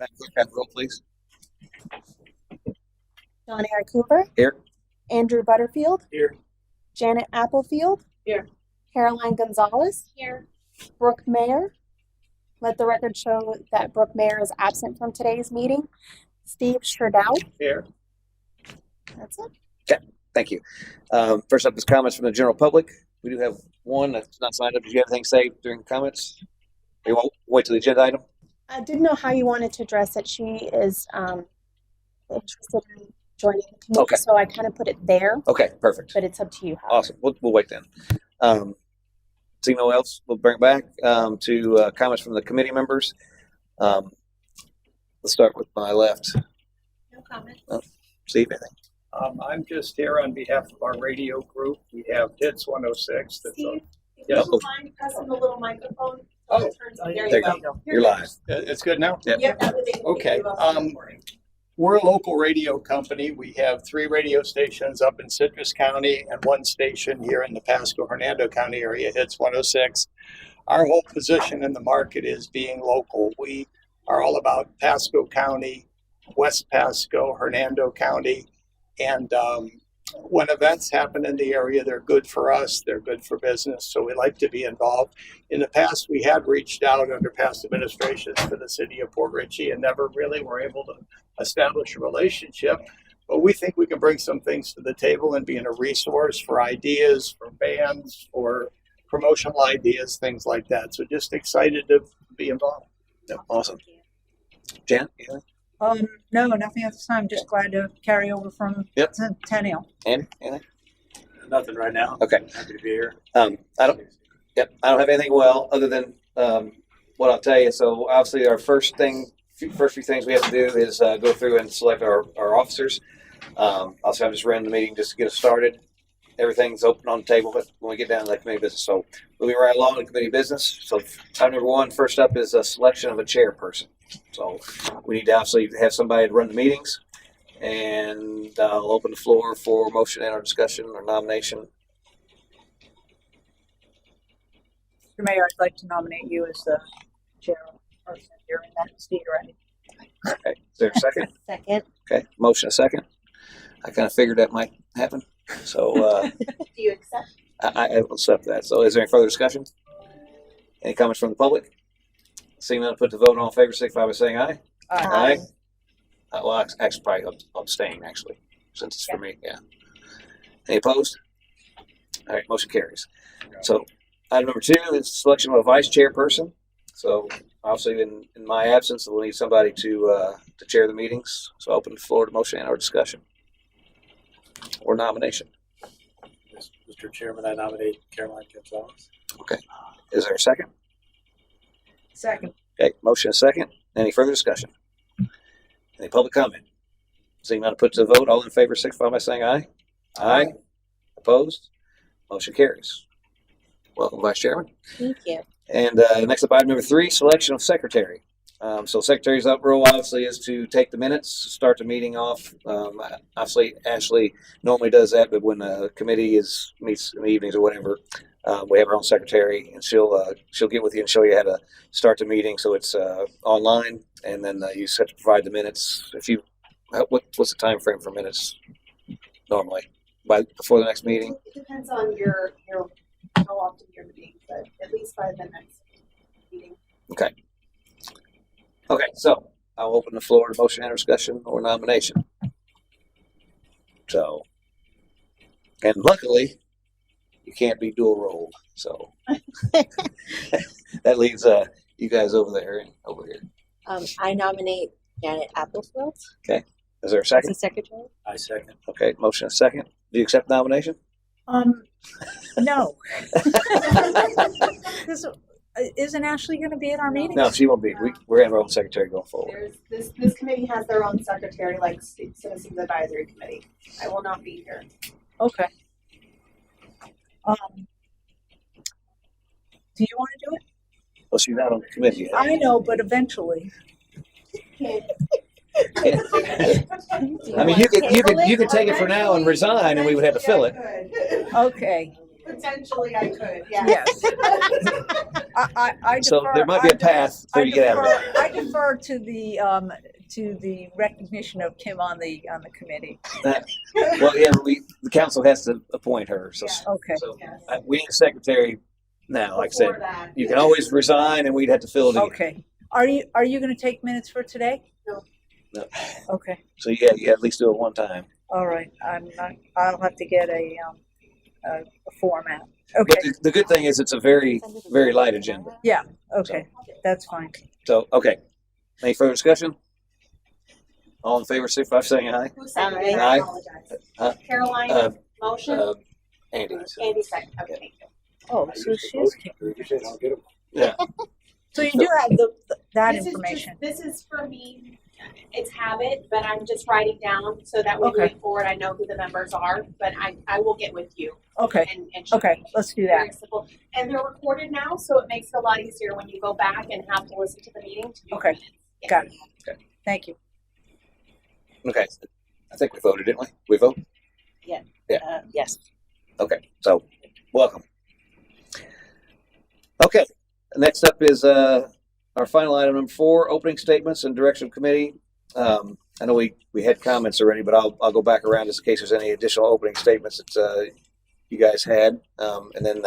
Madam Clerk, have the roll, please. John Eric Cooper. Here. Andrew Butterfield. Here. Janet Applefield. Here. Caroline Gonzalez. Here. Brooke Mayer. Let the record show that Brooke Mayer is absent from today's meeting. Steve Sherdow. Here. That's it. Okay, thank you. First up is comments from the general public. We do have one that's not signed up. Did you have anything to say during comments? You won't wait till the agenda item? I didn't know how you wanted to address it. She is interested in joining the committee, Okay. so I kind of put it there, Okay, perfect. but it's up to you. Awesome. We'll wait then. Seeing no one else, we'll bring it back to comments from the committee members. Let's start with my left. No comment. Steve, anything? I'm just here on behalf of our radio group. We have HITS 106. That's Steve, if Yes. you don't mind pressing the little microphone, Oh, it turns on. There there you you go. You're live. It's good now? Yep. Yep, that was it. Okay, We're a local radio company. We have 3 radio stations up in Citrus County and 1 station here in the Pasco-Hernando County area, HITS 106. Our whole position in the market is being local. We are all about Pasco County, West Pasco, Hernando County, and when events happen in the area, they're good for us, they're good for business, so we like to be involved. In the past, we had reached out under past administrations to the city of Port Richey and never really were able to establish a relationship, but we think we can bring some things to the table and be in a resource for ideas, for bands, for promotional ideas, things like that. So just excited to be involved. Yep. Awesome. Jan, anything? No, nothing at this time. Just glad to carry over from Yep. Centennial. Andy, anything? Nothing right now. Okay. Happy to be here. I don't have anything other than what I'll tell you. So obviously our first few things we have to do is go through and select our officers. Also, I've just ran the meeting just to get us started. Everything's open on the table when we get down to the committee business. So moving right along to committee business. So item number 1, first up is a selection of a chairperson. So we need to obviously have somebody to run the meetings, and I'll open the floor for motion and or discussion or nomination. Mr. Mayor, I'd like to nominate you as the chairperson during that seat already. Okay, is there a second? Second. Okay, motion a second. I kind of figured that might happen. So Do you accept? I will accept that. So is there any further discussion? Any comments from the public? Seeing none, put the vote on in favor, signify by saying aye. Aye. Well, actually, probably abstain, actually, since it's for me, yeah. Any opposed? All right, motion carries. So item number 2 is selection of a vice chairperson. So obviously in my absence, we'll need somebody to chair the meetings. So open the floor to motion and or discussion or nomination. Mr. Chairman, I nominate Caroline Gonzalez. Okay. Is there a second? Second. Okay, motion a second. Any further discussion? Any public comment? Seeing none, put to the vote. All in favor, signify by saying aye. Aye. Opposed? Motion carries. Welcome, Vice Chairman. Thank you. And next up, item number 3, selection of secretary. So secretary's role obviously is to take the minutes, start the meeting off. Obviously, Ashley normally does that, but when the committee meets in the evenings or whatever, we have our own secretary, and she'll get with you and show you how to start the meeting. So it's online, and then you just have to provide the minutes. What's the time frame for minutes normally? Before the next meeting? It depends on your how often you're meeting, but at least by the next meeting. Okay. Okay, so I'll open the floor to motion and discussion or nomination. So, and luckily, you can't be dual role. So that leaves you guys over there and over here. I nominate Janet Applefield Is there a as second? the secretary. I second. Okay, motion a second. Do you accept the nomination? No. Isn't Ashley going to be at our meeting? No, she won't be. We're having our own secretary going forward. This committee has their own secretary, like Citizens Advisory Committee. I will not be here. Okay. Do you want to do it? Well, she's not on the committee yet. I know, but eventually. I mean, you could take it for now and resign, and we would have to fill it. Okay. Potentially I could, yeah. Yes. I So defer- there might be a path for I you to get out of it. defer, I defer to the recognition of Kim on the committee. Well, yeah, the council has to appoint her. So, Yeah. Okay. so Yes. we need a secretary now. Like I Before said, that. you can always resign, and we'd have to fill it again. Okay. Are you going to take minutes for today? No. No. Okay. So you at least do it one time. All right. I'm not. I'll have to get a format. But Okay. the good thing is it's a very, very light agenda. Yeah. Okay. That's fine. So, okay. Any further discussion? All in favor, signify by saying aye. Who seconded it? Aye. I apologize. Caroline, Uh, motion, Andy. Andy second, okay, thank you. Oh, so she is. Yeah. So you do have that This is information. This is for me, it's habit, but I'm just writing down so that way Okay. moving forward, I know who the members are, but I will get with you Okay. and show Okay. you. Let's do that. Very simple. And they're recorded now, so it makes it a lot easier when you go back and have to listen to the meeting to do Okay. minutes. Yes. Got it. Thank you. Okay. I think we voted, didn't we? We vote? Yes. Okay. So, welcome. Okay. Next up is our final item, number 4, opening statements and direction of committee. I know we had comments already, but I'll go back around just in case there's any additional opening statements that you guys had, and then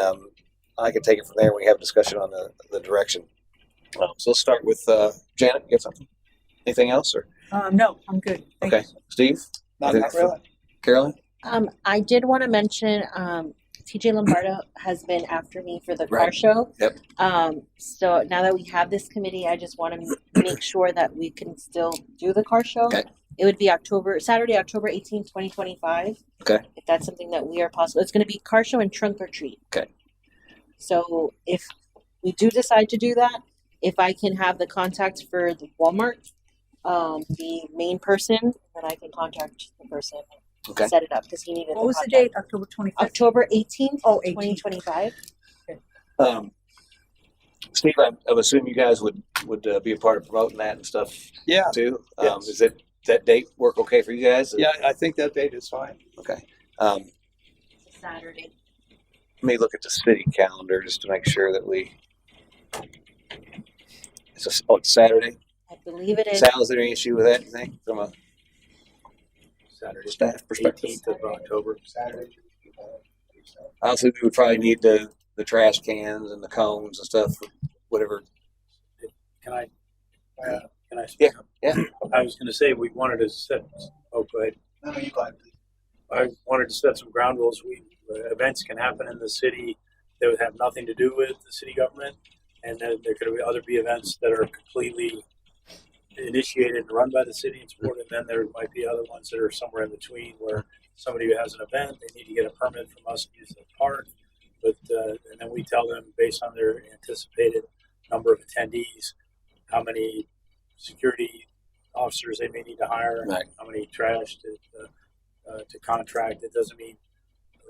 I can take it from there when we have a discussion on the direction. So let's start with Janet. You got something? Anything else? Or No, I'm good. Thank okay, you. Steve, Not really. Carolyn. I did want to mention, TJ Lombardo has been after me for the car Right. show. Yep. So now that we have this committee, I just want to make sure that we can still do the car show. Okay. It would be Saturday, October 18th, 2025. Okay. If that's something that we are possible. It's going to be car show and trunk or treat. Okay. So if we do decide to do that, if I can have the contact for the Walmart, the main person, then I can contact the person. Okay. Set it up because he needed. What was the date? October 25th? October 18th, Oh, 18th. 2025. Steve, I would assume you guys would be a part of promoting that and stuff Yeah. too. Yes. Is that date work okay for you guys? Yeah, I think that date is fine. Okay. Saturday. Let me look at the city calendar just to make sure that we. It's Saturday. I believe it is. Sal, is there any issue with that? You think from a Saturday, staff perspective? 18th of October. Saturday. Honestly, we would probably need the trash cans and the cones and stuff, whatever. Can I? Can I? Yeah, yeah. I was going to say we wanted to set. Oh, go ahead. No, you go ahead. I wanted to set some ground rules. Events can happen in the city that would have nothing to do with the city government, and then there could be events that are completely initiated and run by the city and supported. And then there might be other ones that are somewhere in between, where somebody who has an event, they need to get a permit from us to use the park, but and then we tell them based on their anticipated number of attendees, how many security officers they may need to hire, Right. how many trash to contract. It doesn't mean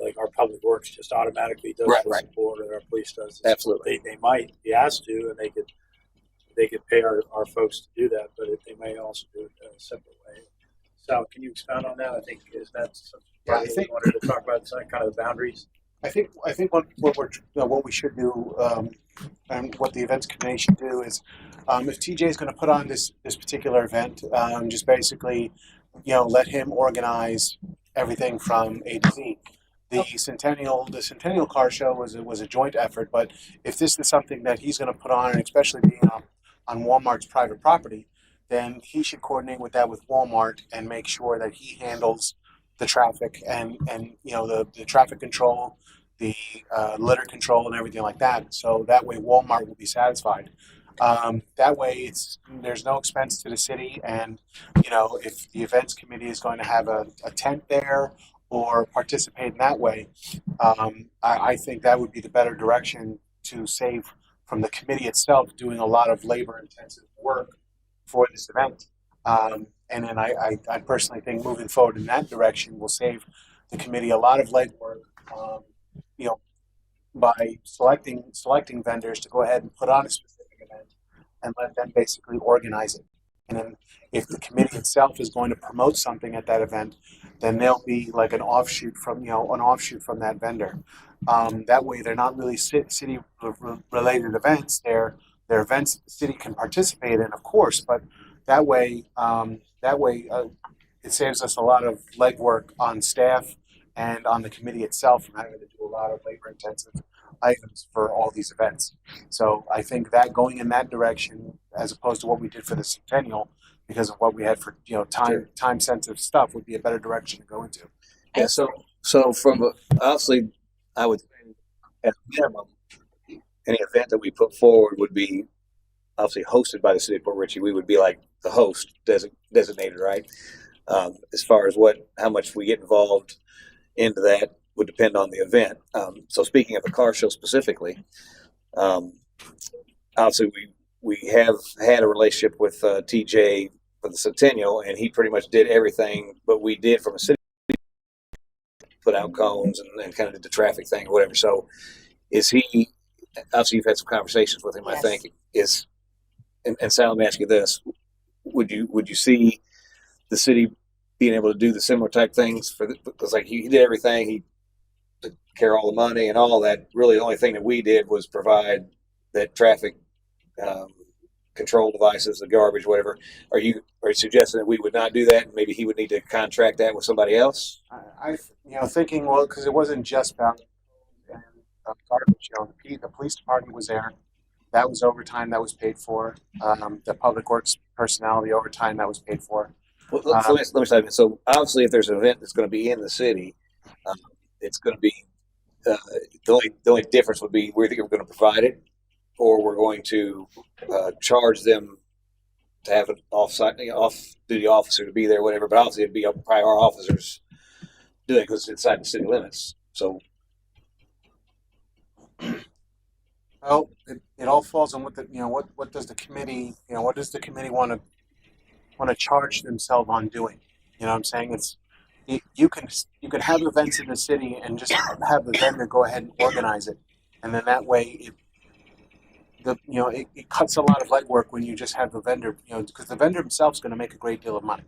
like our public works just automatically does Right, the right. support, or our police does. Absolutely. They might be asked to, and they could pay our folks to do that, but they may also do it a separate way. Sal, can you expound on that? I think is that something Yeah, I we think- wanted to talk about, kind of the boundaries. I think what we should do, and what the events committee should do is, if TJ is going to put on this particular event, just basically, let him organize everything from A to Z. The Centennial Car Show was a joint effort, but if this is something that he's going to put on, and especially being on Walmart's private property, then he should coordinate with Walmart and make sure that he handles the traffic and the traffic control, the litter control, and everything like that. So that way Walmart will be satisfied. That way there's no expense to the city, and if the events committee is going to have a tent there or participate in that way, I think that would be the better direction to save from the committee itself doing a lot of labor intensive work for this event. And then I personally think moving forward in that direction will save the committee a lot of legwork, by selecting vendors to go ahead and put on a specific event and let them basically organize it. And then if the committee itself is going to promote something at that event, then they'll be like an offshoot from that vendor. That way, they're not really city related events. They're events that the city can participate in, of course, but that way, it saves us a lot of legwork on staff and on the committee itself from having to do a lot of labor intensive items for all these events. So I think that going in that direction, as opposed to what we did for the centennial, because of what we had for time sensitive stuff, would be a better direction to go into. Yeah. So obviously, I would say at a minimum, any event that we put forward would be obviously hosted by the city of Port Richey. We would be like the host designated, right? As far as how much we get involved into that would depend on the event. So speaking of the car show specifically, obviously we have had a relationship with TJ for the Centennial, and he pretty much did everything, but we did from a city put out cones and kind of did the traffic thing or whatever. So is he? Obviously, you've had some conversations with him. Yes. I think and Sal, let me ask you this: would you see the city being able to do the similar type things because like he did everything, he took care of all the money and all that. Really, the only thing that we did was provide that traffic control devices, the garbage, whatever. Are you suggesting that we would not do that? And maybe he would need to contract that with somebody else? I thinking, well, because it wasn't just about garbage. The police department was there. That was overtime that was paid for. The public works personnel, the overtime that was paid for. Well, let me say. So obviously, if there's an event that's going to be in the city, it's going to be the only difference would be we're either going to provide it or we're going to charge them to have an off-duty officer to be there, whatever. But obviously, it'd be probably our officers doing it because it's inside the city limits. So, well, it all falls on what does the committee what does the committee want to charge themselves on doing? You know what I'm saying? It's you can have events in the city and just have the vendor go ahead and organize it, and then that way it cuts a lot of legwork when you just have the vendor, because the vendor himself is going to make a great deal of money.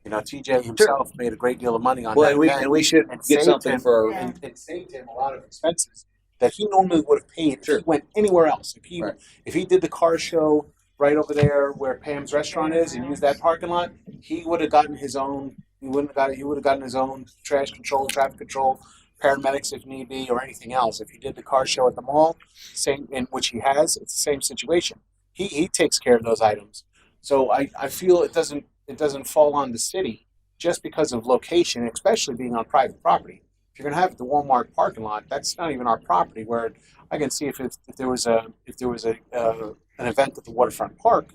TJ himself made a great deal of money on that event, and we should get something for and saved him a lot of expenses that he normally would have paid if he went anywhere else. If he did the car show right over there where Pam's restaurant is and used that parking lot, he would have gotten his own. He would have gotten his own trash control, traffic control, paramedics if need be, or anything else. If he did the car show at the mall, same in which he has, it's the same situation. He takes care of those items. So I feel it doesn't fall on the city just because of location, especially being on private property. If you're going to have the Walmart parking lot, that's not even our property. Where I can see if there was an event at the waterfront park,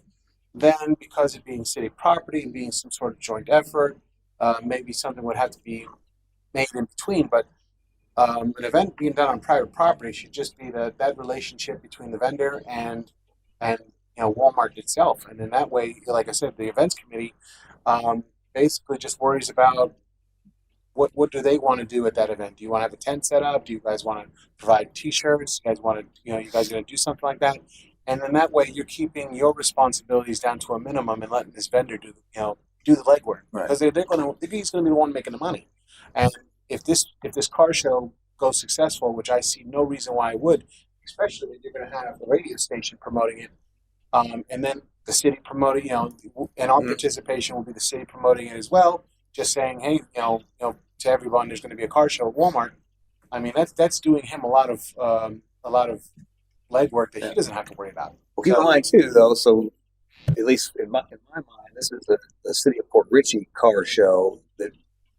then because it being city property and being some sort of joint effort, maybe something would have to be made in between. But an event being done on private property should just be that relationship between the vendor and Walmart itself, and in that way, like I said, the events committee basically just worries about what do they want to do at that event. Do you want to have a tent set up? Do you guys want to provide T-shirts? You guys want to you guys going to do something like that? And then that way, you're keeping your responsibilities down to a minimum and letting this vendor do the legwork, because he's going to be the one making the money. And if this car show goes successful, which I see no reason why it would, especially if you're going to have the radio station promoting it, and then the city promoting, and our participation will be the city promoting it as well. Just saying, hey, to everyone, there's going to be a car show at Walmart. I mean, that's doing him a lot of legwork that he doesn't have to worry about. Well, keep in mind too, though. So, at least in my mind, this is the city of Port Richey car show that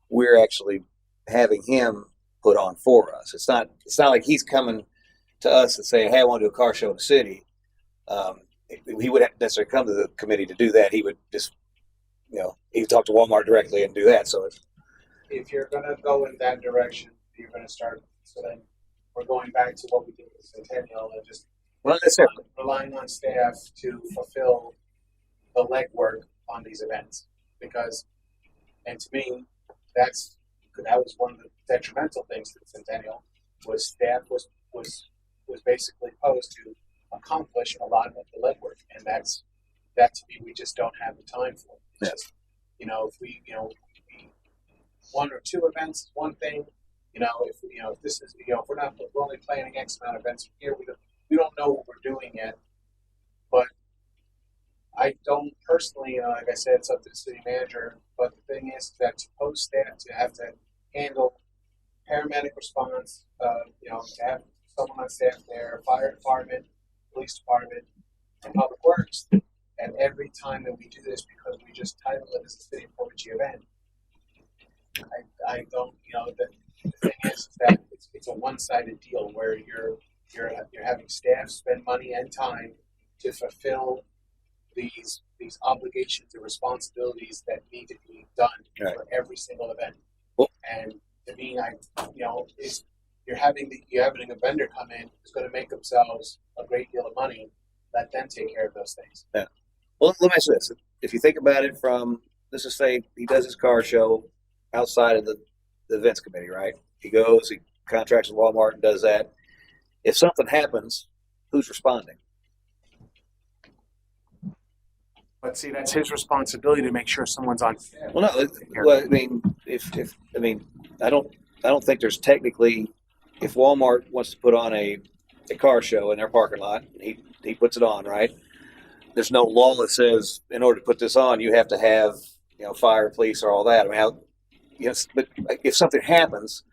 we're actually having him put on for us. It's not like he's coming to us and saying, "Hey, I want to do a car show in the city." He wouldn't necessarily come to the committee to do that. He would just, he would talk to Walmart directly and do that. So, if you're going to go in that direction, you're going to start. So then we're going back to what we did with Centennial and just relying on staff to fulfill the legwork on these events. And to me, that was one of the detrimental things to the Centennial, was staff was basically posed to accomplish a lot of the legwork, and that's that to me, we just don't have the time for. It's Yeah. just, if we, one or two events is one thing. If this is, if we're only planning X amount of events a year, we don't know what we're doing yet. But I don't personally, like I said, it's up to the city manager. But the thing is that to post staff to have to handle paramedic response, to have someone on staff there, fire department, police department, and public works, and every time that we do this, because we just title it as a city of Richey event, I don't, the thing is that it's a one-sided deal where you're having staff spend money and time to fulfill these obligations and responsibilities that need to be done for every single event. Well, and to me, you're having a vendor come in who's going to make themselves a great deal of money. Let them take care of those things. Yeah. Well, let me ask you this: if you think about it from, let's just say he does his car show outside of the events committee, right? He goes, he contracts with Walmart and does that. If something happens, who's responding? But see, that's his responsibility to make sure someone's on staff. Well, no. Well, I mean, I don't think there's technically, if Walmart wants to put on a car show in their parking lot, he puts it on, right? There's no law that says in order to put this on, you have to have fire, police, or all that. I mean, yes, but if something happens,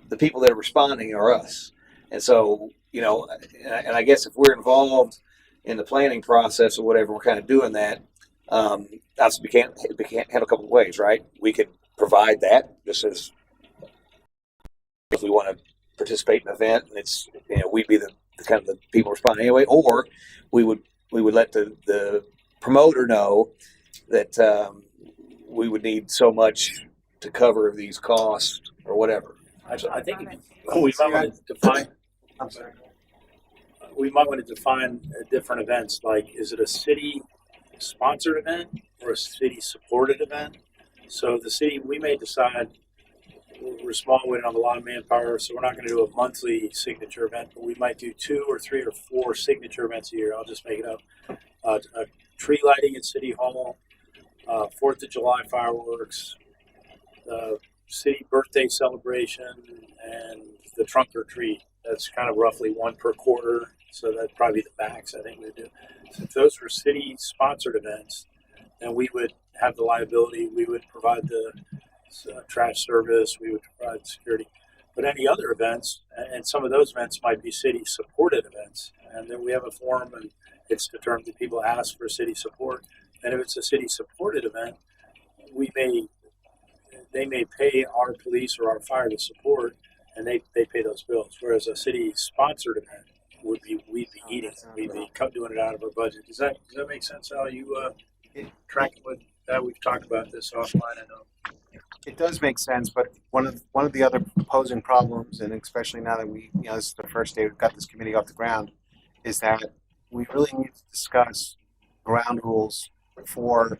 the people that are responding are us, and so and I guess if we're involved in the planning process or whatever, we're kind of doing that. Obviously, we can't have a couple of ways, right? We could provide that just as if we want to participate in an event, and it's we'd be the kind of the people responding anyway, or we would let the promoter know that we would need so much to cover these costs or whatever. I think we might want to define. I'm sorry. We might want to define different events. Like, is it a city-sponsored event or a city-supported event? So the city, we may decide we're small, we don't have a lot of manpower, so we're not going to do a monthly signature event, but we might do 2 or 3 or 4 signature events a year. I'll just make it up. A tree lighting at City Hall, 4th of July fireworks, city birthday celebration, and the trunk or treat. That's kind of roughly 1 per quarter, so that'd probably be the max I think we'd do. So if those were city-sponsored events, then we would have the liability. We would provide the trash service. We would provide security. But any other events, and some of those events might be city-supported events, and then we have a form, and it's determined that people ask for city support. And if it's a city-supported event, they may pay our police or our fire to support, and they pay those bills. Whereas a city-sponsored event we'd be eating it. We'd be doing it out of our budget. Does that make sense? How you tracking with that? We've talked about this offline. I know. It does make sense, but one of the other opposing problems, and especially now that this is the first day we've got this committee off the ground, is that we really need to discuss ground rules for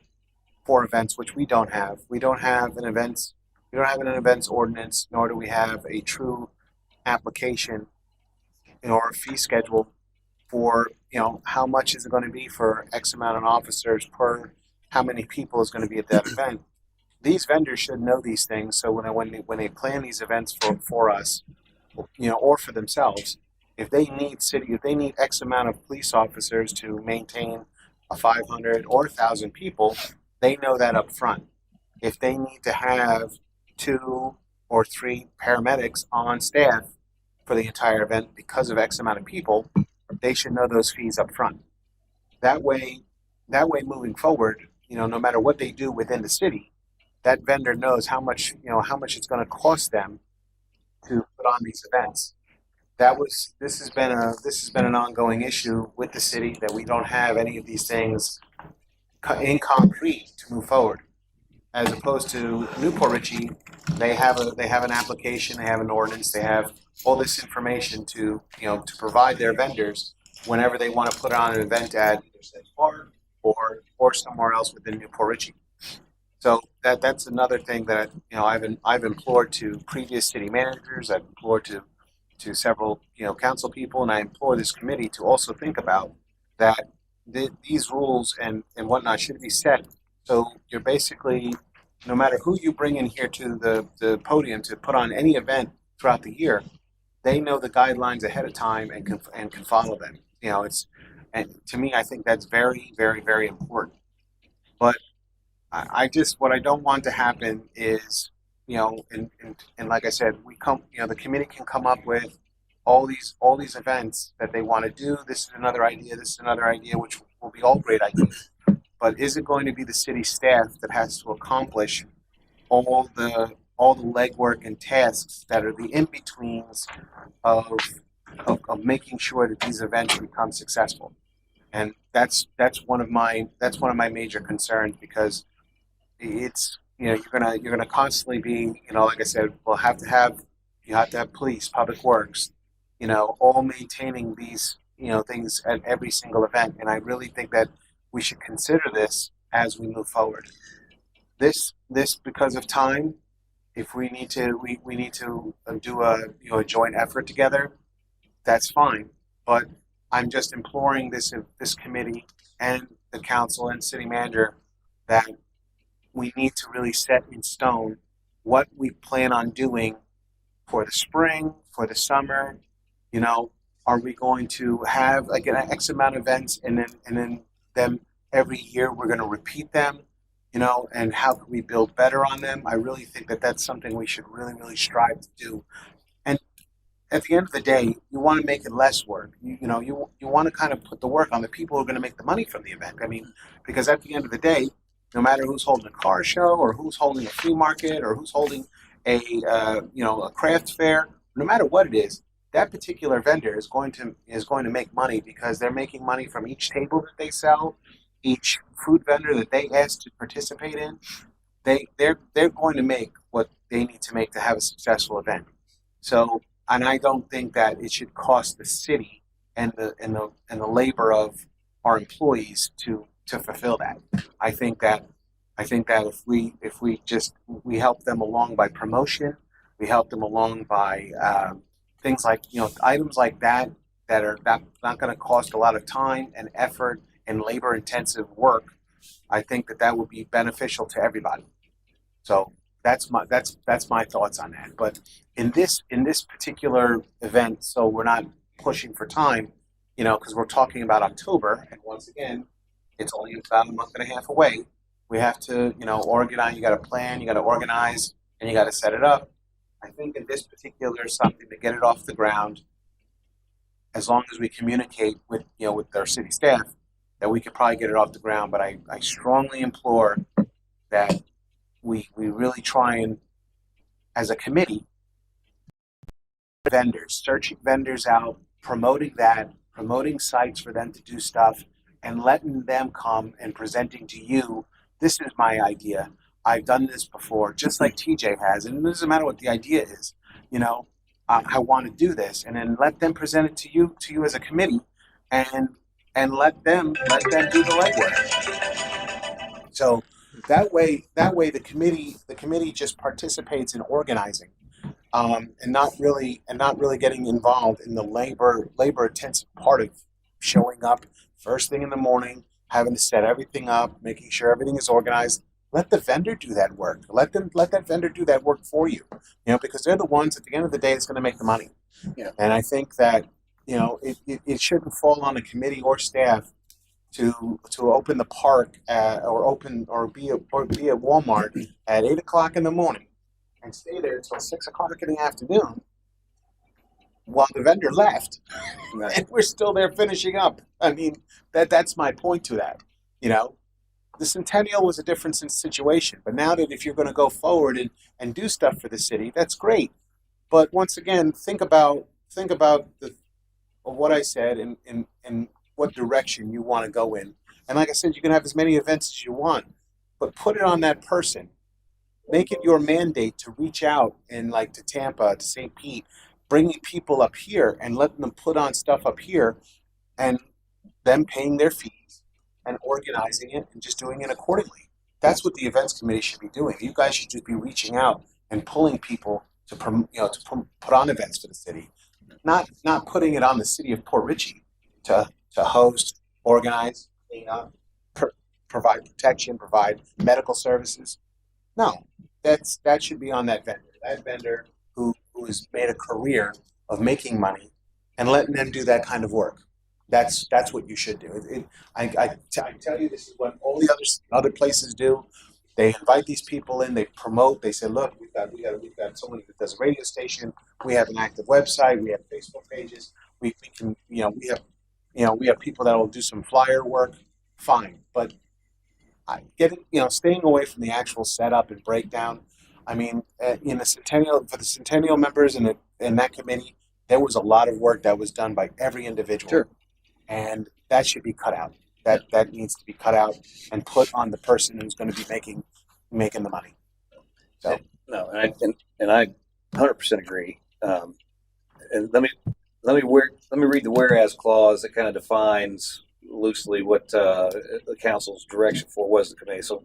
events, which we don't have. We don't have an events ordinance, nor do we have a true application or a fee schedule for how much is it going to be for X amount of officers per how many people is going to be at that event. These vendors should know these things, so when they plan these events for us, or for themselves, if they need X amount of police officers to maintain a 500 or 1,000 people, they know that up front. If they need to have 2 or 3 paramedics on staff for the entire event because of X amount of people, they should know those fees up front. That way, moving forward, no matter what they do within the city, that vendor knows how much it's going to cost them to put on these events. This has been an ongoing issue with the city, that we don't have any of these things in concrete to move forward. As opposed to Newport Richey, they have an application, they have an ordinance, they have all this information to provide their vendors whenever they want to put on an event at either State Park or somewhere else within Newport Richey. So that's another thing that I've implored to previous city managers. I've implored to several council people, and I implore this committee to also think about that. these rules and whatnot should be set. So you're basically, no matter who you bring in here to the podium to put on any event throughout the year, they know the guidelines ahead of time and can follow them. You know, and to me, I think that's very, very, very important. But I just, what I don't want to happen is, you know, and like I said, the committee can come up with all these events that they want to do. This is another idea. This is another idea, which will be all great ideas. But is it going to be the city staff that has to accomplish all the legwork and tasks that are the in betweens of, of making sure that these events become successful? And that's one of my major concerns, because it's, you know, you're gonna constantly be, you know, like I said, you have to have police, public works, you know, all maintaining these, you know, things at every single event. And I really think that we should consider this as we move forward. This because of time, if we need to we need to do a joint effort together, that's fine. But I'm just imploring this committee and the council and city manager that we need to really set in stone what we plan on doing for the spring, for the summer. You know, are we going to have like an X amount of events, and then them every year we're going to repeat them? You know, and how can we build better on them? I really think that that's something we should really, really strive to do. And at the end of the day, you want to make it less work. You want to kind of put the work on the people who are going to make the money from the event. I mean, because at the end of the day, no matter who's holding a car show or who's holding a flea market or who's holding a a craft fair, no matter what it is, that particular vendor is going to make money, because they're making money from each table that they sell, each food vendor that they ask to participate in. They're going to make what they need to make to have a successful event. So, and I don't think that it should cost the city and the labor of our employees to fulfill that. I think that if we help them along by promotion, we help them along by things like, you know, items like that are not going to cost a lot of time and effort and labor intensive work. I think that would be beneficial to everybody. So that's my thoughts on that. But in this particular event, so we're not pushing for time, you know, because we're talking about October, and once again, it's only about a month and a half away. We have to, you know, organize. You got to plan, you got to organize, and you got to set it up. I think in this particular something to get it off the ground, as long as we communicate with our city staff, that we could probably get it off the ground. But I strongly implore that we really try and, as a committee, searching vendors out, promoting sites for them to do stuff, and letting them come and presenting to you, this is my idea. I've done this before, just like TJ has, and it doesn't matter what the idea is. You know, I want to do this, and then let them present it to you as a committee, and let them do the legwork. So that way the committee just participates in organizing, and not really getting involved in the labor intensive part of showing up first thing in the morning, having to set everything up, making sure everything is organized. Let the vendor do that work. Let that vendor do that work for you. You know, because they're the ones at the end of the day that's going to make the money. Yeah. And I think that, you know, it shouldn't fall on a committee or staff to open the park or be at Walmart at 8:00 in the morning and stay there until 6:00 in the afternoon while the vendor left, right, and we're still there finishing up. I mean, that's my point to that. You know, the Centennial was a different situation, but now that if you're going to go forward and do stuff for the city, that's great. But once again, think about what I said and what direction you want to go in. And like I said, you can have as many events as you want, but put it on that person. Make it your mandate to reach out and, like, to Tampa, to St. Pete, bringing people up here and letting them put on stuff up here, and them paying their fees and organizing it and just doing it accordingly. That's what the events committee should be doing. You guys should just be reaching out and pulling people to put on events for the city, not putting it on the city of Port Richey to host, organize, clean up, provide protection, provide medical services. No, that should be on that vendor. That vendor who has made a career of making money and letting them do that kind of work. That's what you should do. I tell you, this is what all the other places do. They invite these people in. They promote. They say, "Look, we've got someone that does a radio station. We have an active website. We have Facebook pages. We can, we have people that will do some flyer work. Fine, but staying away from the actual setup and breakdown. I mean, in the Centennial members and in that committee, there was a lot of work that was done by every individual, Sure. and that should be cut out. That needs to be cut out and put on the person who's going to be making the money. So No, and I 100% agree. And let me read the whereas clause that kind of defines loosely what the council's direction for was the committee. So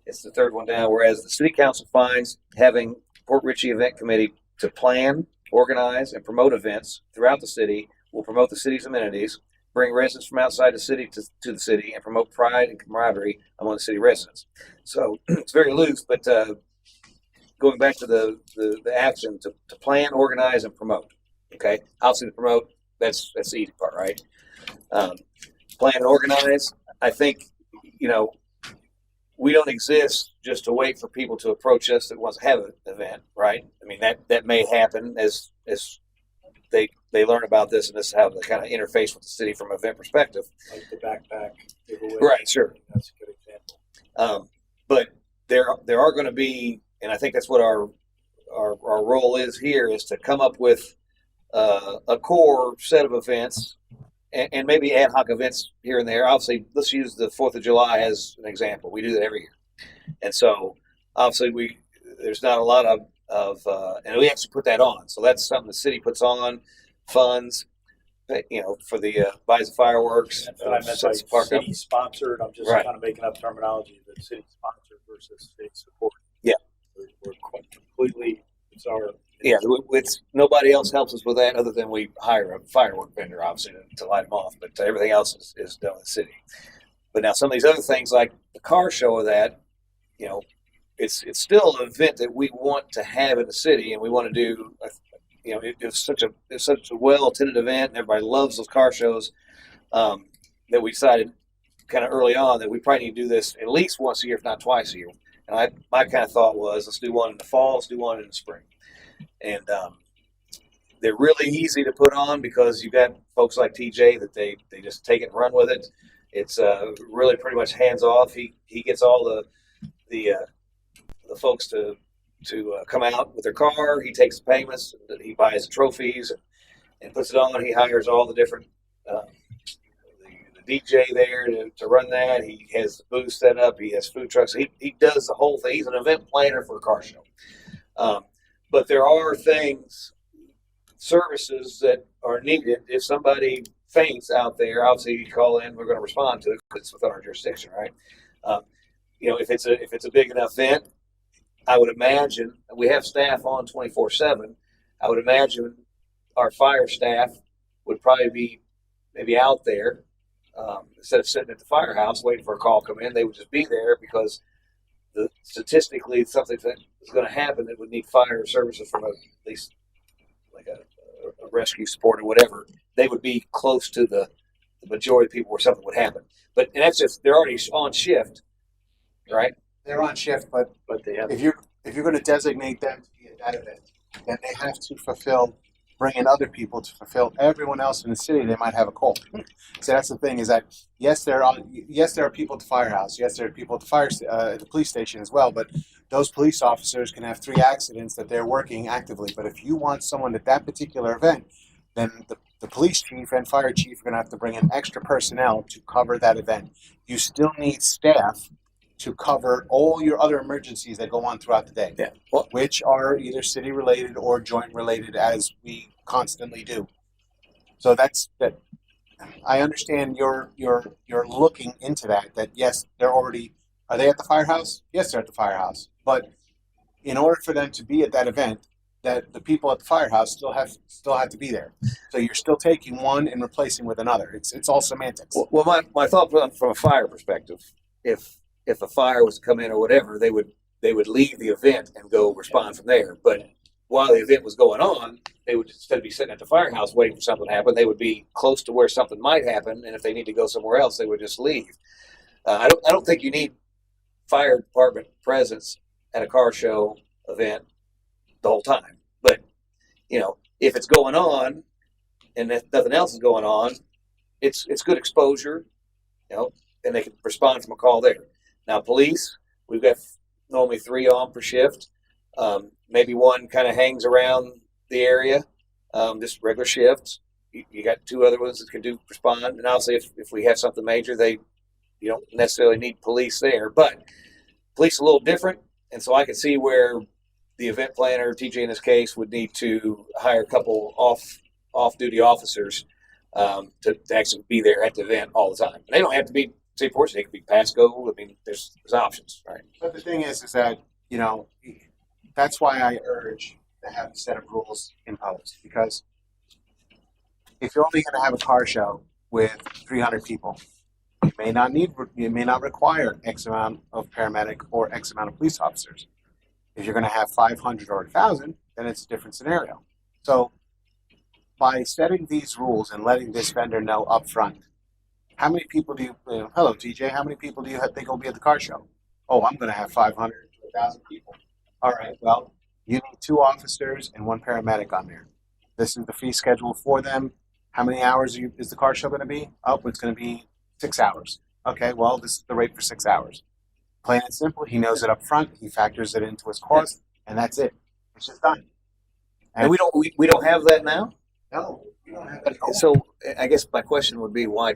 it's the third one down. Whereas the city council finds having Port Richey Event Committee to plan, organize, and promote events throughout the city will promote the city's amenities, bring residents from outside the city to the city, and promote pride and camaraderie among the city residents. So it's very loose, but going back to the action to plan, organize, and promote. Okay, obviously to promote, that's the easy part, right? Plan and organize. I think we don't exist just to wait for people to approach us that wants to have an event, right? I mean that may happen as they learn about this, and this is how they kind of interface with the city from an event perspective. Like the backpack giveaway. Right, sure. That's a good example. But there are going to be, and I think that's what our role is here, is to come up with a core set of events and maybe ad hoc events here and there. Obviously, let's use the 4th of July as an example. We do that every year. And so obviously there's not a lot of and we actually put that on. So that's something the city puts on, funds, for the buys the fireworks. That's what I meant by city sponsored. I'm just kind of making up terminology, but city sponsored versus city support. Yeah. We're quite completely, it's our. Yeah, it's nobody else helps us with that other than we hire a firework vendor, obviously, to light them off. But everything else is done in the city. But now some of these other things, like the car show of that, it's still an event that we want to have in the city, and we want to do. It's such a well attended event, and everybody loves those car shows. That we decided kind of early on that we probably need to do this at least once a year, if not twice a year. And my kind of thought was, let's do one in the fall, let's do one in the spring. And they're really easy to put on because you've got folks like TJ that they just take it and run with it. It's really pretty much hands off. He gets all the folks to come out with their car. He takes the payments. He buys the trophies and puts it on. He hires all the different the DJ there to run that. He has the booth set up. He has food trucks. He does the whole thing. He's an event planner for a car show. But there are services that are needed. If somebody faints out there, obviously you call in. We're going to respond to it because it's within our jurisdiction, right? If it's a big enough event, I would imagine we have staff on 24/7. I would imagine our fire staff would probably be maybe out there instead of sitting at the firehouse waiting for a call to come in. They would just be there because statistically, it's something that is going to happen that would need fire services from at least like a rescue support or whatever. They would be close to the majority of people where something would happen. And that's just they're already on shift, right? they're on shift, but But they have. if you're going to designate them to be at that event, then they have to bring in other people to fulfill everyone else in the city. They might have a call. So that's the thing, is that yes, there are people at the firehouse. Yes, there are people at the police station as well. But those police officers can have 3 accidents that they're working actively. But if you want someone at that particular event, then the police chief and fire chief are going to have to bring in extra personnel to cover that event. You still need staff to cover all your other emergencies that go on throughout the day, which are either city related or joint related, as we constantly do. So that's that. I understand you're looking into that. That yes, are they at the firehouse? Yes, they're at the firehouse. But in order for them to be at that event, that the people at the firehouse still have to be there. So you're still taking one and replacing with another. It's all semantics. Well, my thought from a fire perspective, if a fire was to come in or whatever, they would leave the event and go respond from there. But while the event was going on, they would, instead of be sitting at the firehouse waiting for something to happen, they would be close to where something might happen, and if they need to go somewhere else, they would just leave. I don't think you need fire department presence at a car show event the whole time. But if it's going on and if nothing else is going on, it's good exposure, and they can respond from a call there. Now, police, we've got normally 3 on per shift. Maybe one kind of hangs around the area, just regular shifts. You got 2 other ones that can respond. And obviously, if we have something major, you don't necessarily need police there. But police are a little different, and so I can see where the event planner, TJ in this case, would need to hire a couple off-duty officers to actually be there at the event all the time. And they don't have to be City Ports; they could be Pasco. I mean, there's options, right? But the thing is that that's why I urge to have a set of rules imposed, because if you're only going to have a car show with 300 people, you may not require X amount of paramedic or X amount of police officers. If you're going to have 500 or 1,000, then it's a different scenario. So by setting these rules and letting this vendor know up front, how many people do you, hello TJ, how many people do you think will be at the car show? Oh, I'm going to have 500 to 1,000 people. All right, well, you need 2 officers and 1 paramedic on there. This is the fee schedule for them. How many hours is the car show going to be? Oh, it's going to be 6 hours. Okay, well, this is the rate for 6 hours. Plain and simple, he knows it up front, he factors it into his cost, and that's it. It's just done. And we don't have that now. No, we don't have that. So I guess my question would be, why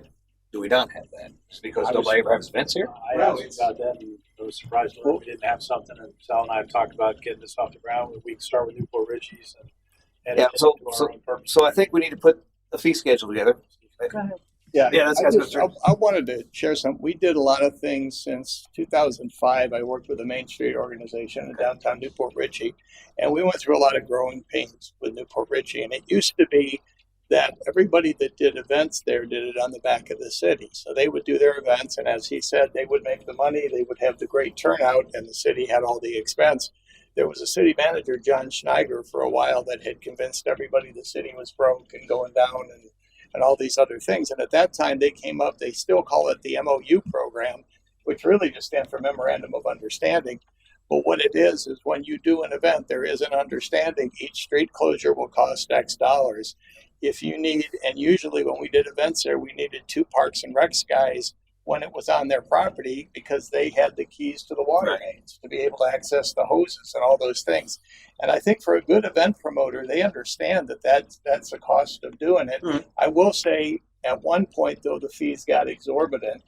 do we not have that? Just because nobody ever has events here? I asked about that, and I was surprised when we didn't have something. And Sal and I have talked about getting this off the ground. We can start with Newport Richey's and Yeah, so our own purpose. so I think we need to put a fee schedule together. Yeah, Yeah, that's I wanted to share some. We did a lot of things since 2005. I worked with the Main Street organization in downtown Newport Richey, and we went through a lot of growing pains with Newport Richey. And it used to be that everybody that did events there did it on the back of the city. So they would do their events, and as he said, they would make the money, they would have the great turnout, and the city had all the expense. There was a city manager, John Schneider, for a while that had convinced everybody the city was broke and going down and all these other things. And at that time, they came up, they still call it the MOU program, which really just stands for Memorandum of Understanding. But what it is when you do an event, there is an understanding each street closure will cost X dollars. If you need, and usually when we did events there, we needed 2 Parks and Recs guys when it was on their property because they had the keys to the water mains to be able to access the hoses and all those things. And I think for a good event promoter, they understand that that's the cost of doing it. Mm-hmm. I will say at one point, though, the fees got exorbitant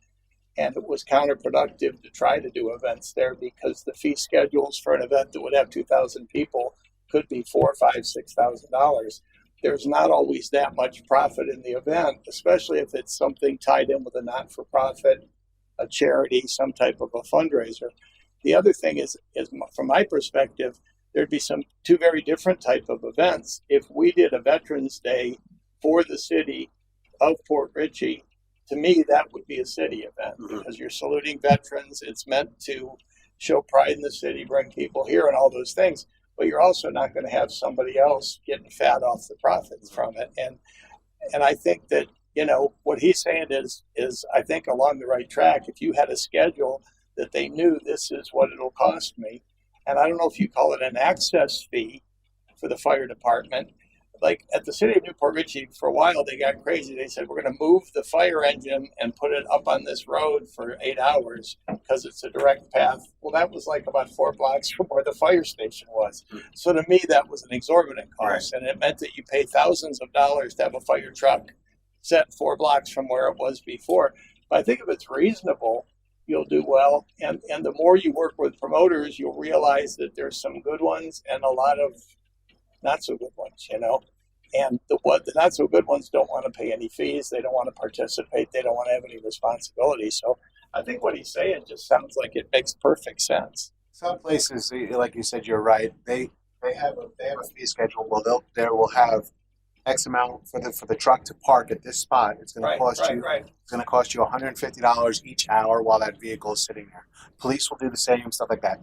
and it was counterproductive to try to do events there because the fee schedules for an event that would have 2,000 people could be $4,000, $5,000, $6,000. There's not always that much profit in the event, especially if it's something tied in with a not-for-profit, a charity, some type of a fundraiser. The other thing is from my perspective, there'd be 2 very different type of events. If we did a Veterans Day for the city of Port Richey, to me, that would be a city event because you're saluting veterans. It's meant to show pride in the city, bring people here and all those things. But you're also not going to have somebody else getting fat off the profits from it. And I think that, what he's saying is I think along the right track. If you had a schedule that they knew this is what it'll cost me, and I don't know if you call it an access fee for the fire department. Like at the city of Newport Richey, for a while, they got crazy. They said, we're going to move the fire engine and put it up on this road for 8 hours because it's a direct path. Well, that was like about 4 blocks from where the fire station was. So to me, that was an exorbitant cost. Right. And it meant that you pay thousands of dollars to have a fire truck set 4 blocks from where it was before. But I think if it's reasonable, you'll do well. And the more you work with promoters, you'll realize that there's some good ones and a lot of not so good ones, and the not so good ones don't want to pay any fees. They don't want to participate. They don't want to have any responsibility. So I think what he's saying just sounds like it makes perfect sense. Some places, like you said, you're right. They they have a fee schedule. Well, they will have X amount for the truck to park at this spot. It's going to cost you. It's going to cost you $150 each hour while that vehicle is sitting there. Police will do the same, stuff like that.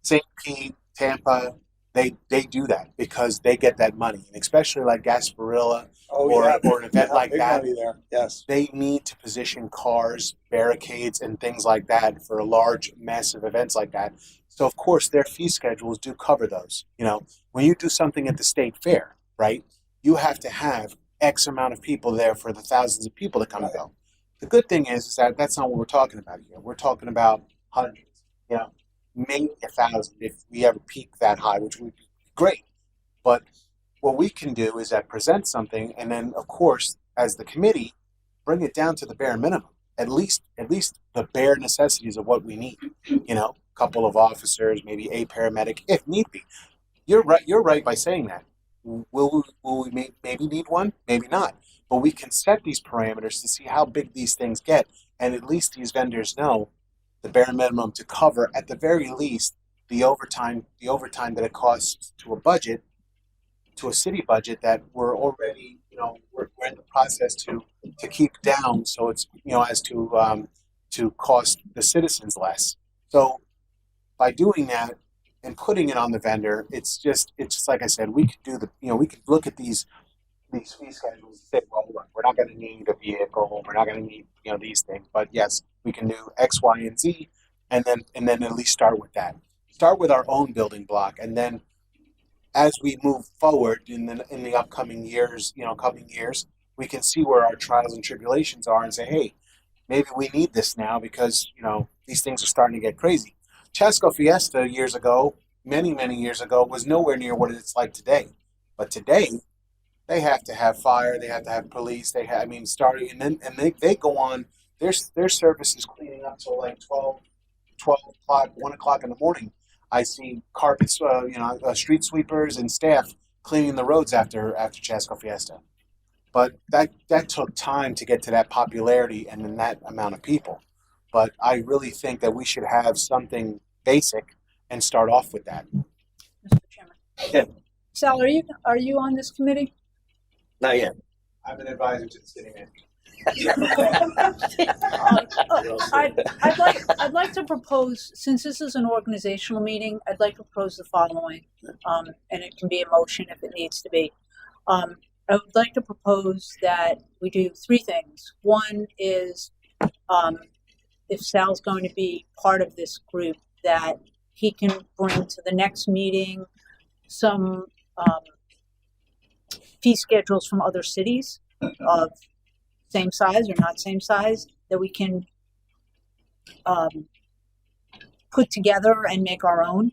St. Pete, Tampa, they do that because they get that money, and especially like Gasparilla or an event like big that. money there. Yes. They need to position cars, barricades, and things like that for large, massive events like that. So of course their fee schedules do cover those. You know, when you do something at the state fair, right? You have to have X amount of people there for the thousands of people to come and go. The good thing is that that's not what we're talking about here. We're talking about hundreds, you know, maybe 1,000 if we ever peak that high, which would be great. But what we can do is that present something, and then of course, as the committee, bring it down to the bare minimum. At least the bare necessities of what we need. You know, a couple of officers, maybe a paramedic, if need be. You're right. You're right by saying that. Will we maybe need one? Maybe not. But we can set these parameters to see how big these things get, and at least these vendors know the bare minimum to cover, at the very least, the overtime that it costs to a city budget that we're already, you know, we're in the process to keep down, so it's, you know, as to cost the citizens less. So by doing that and putting it on the vendor, it's just like I said, we could we could look at these fee schedules and say, well, look, we're not going to need a vehicle, we're not going to need, you know, these things, but yes, we can do X, Y, and Z, and then at least start with that. Start with our own building block, and then as we move forward in the upcoming years, coming years, we can see where our trials and tribulations are and say, hey, maybe we need this now because, you know, these things are starting to get crazy. Chasco Fiesta years ago, many, many years ago, was nowhere near what it's like today. But today, they have to have fire, they have to have police, starting, and they go on, their service is cleaning up till like 12 o'clock, 1 o'clock in the morning. I see carpets, street sweepers and staff cleaning the roads after Chasco Fiesta. But that took time to get to that popularity and then that amount of people. But I really think that we should have something basic and start off with that. Mr. Chairman. Yeah. Sal, are you on this committee? Not yet. I'm an advisor to the city manager. I'd like to propose, since this is an organizational meeting, I'd like to propose the following, and it can be a motion if it needs to be. I would like to propose that we do three things. One is, if Sal's going to be part of this group, that he can bring to the next meeting some fee schedules from other cities of same size or not same size that we can put together and make our own,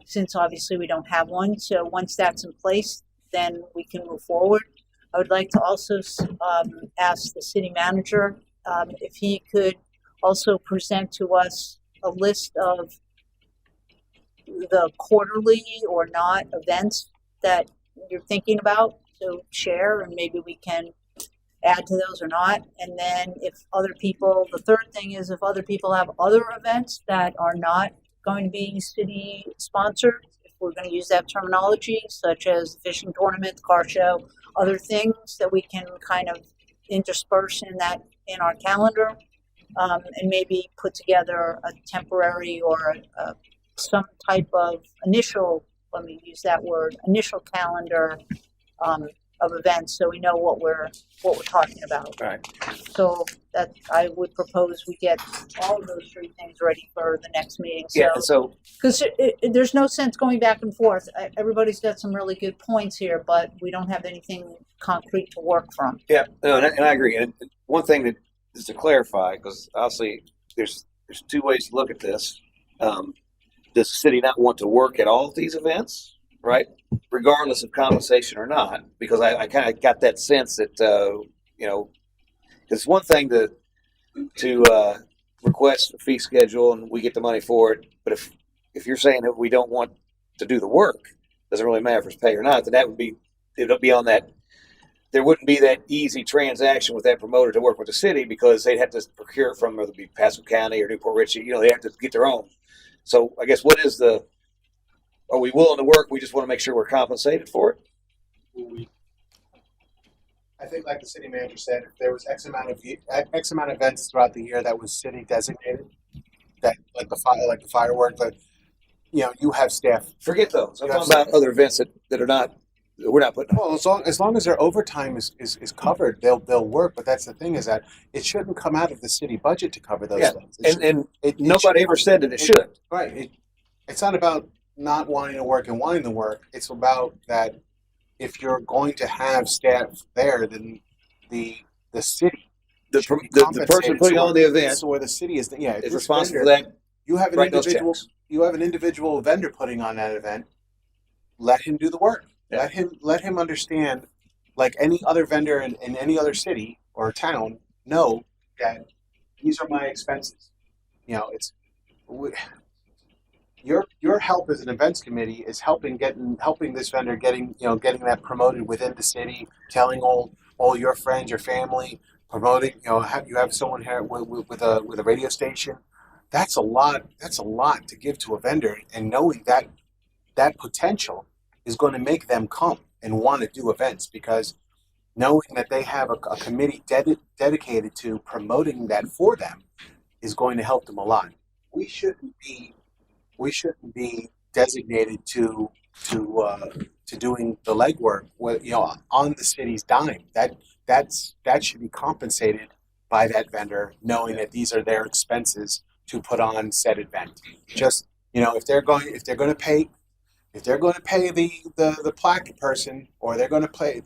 since obviously we don't have one. So once that's in place, then we can move forward. I would like to also ask the city manager if he could also present to us a list of the quarterly or not events that you're thinking about to share, and maybe we can add to those or not. And then if other people, the third thing is if other people have other events that are not going to be city sponsored, if we're going to use that terminology, such as the fishing tournament, the car show, other things that we can kind of intersperse in our calendar, and maybe put together a temporary or some type of initial, let me use that word, initial calendar of events, so we know what we're talking about. Right. So that I would propose we get all of those three things ready for the next meeting. So, Yeah. So because there's no sense going back and forth. Everybody's got some really good points here, but we don't have anything concrete to work from. yeah, no, and I agree. And one thing that is to clarify, because obviously there's two ways to look at this. Does the city not want to work at all of these events, right? Regardless of compensation or not, because I kind of got that sense that it's one thing to request a fee schedule and we get the money for it, but if you're saying that we don't want to do the work, doesn't really matter if it's pay or not, then it'll be on that. There wouldn't be that easy transaction with that promoter to work with the city because they'd have to procure it from whether it be Pasco County or Newport Richey. They have to get their own. So I guess what is are we willing to work? We just want to make sure we're compensated for it. I think, like the city manager said, if there was X amount of events throughout the year that was city designated, that like the fireworks, like, you have staff. Forget those. I'm talking about other events that are not. We're not putting. Well, as long as their overtime is covered, they'll work. But that's the thing, is that it shouldn't come out of the city budget to cover those things. Nobody ever said that it should. Right. It's not about not wanting to work and wanting to work. It's about that if you're going to have staff there, then the city, the person putting on the event, or the city is responsible for that. You have an individual vendor putting on that event. Let him do the work. Yeah. Let him understand, like any other vendor in any other city or town, know that these are my expenses. Your help as an events committee is helping this vendor getting that promoted within the city, telling all your friends, your family, promoting. You have someone here with a radio station. That's a lot to give to a vendor, and knowing that potential is going to make them come and want to do events, because knowing that they have a committee dedicated to promoting that for them is going to help them a lot. We shouldn't be designated to doing the legwork on the city's dime. That should be compensated by that vendor, knowing that these are their expenses to put on said event. Just if they're going to pay the plaque person, or they're going to pay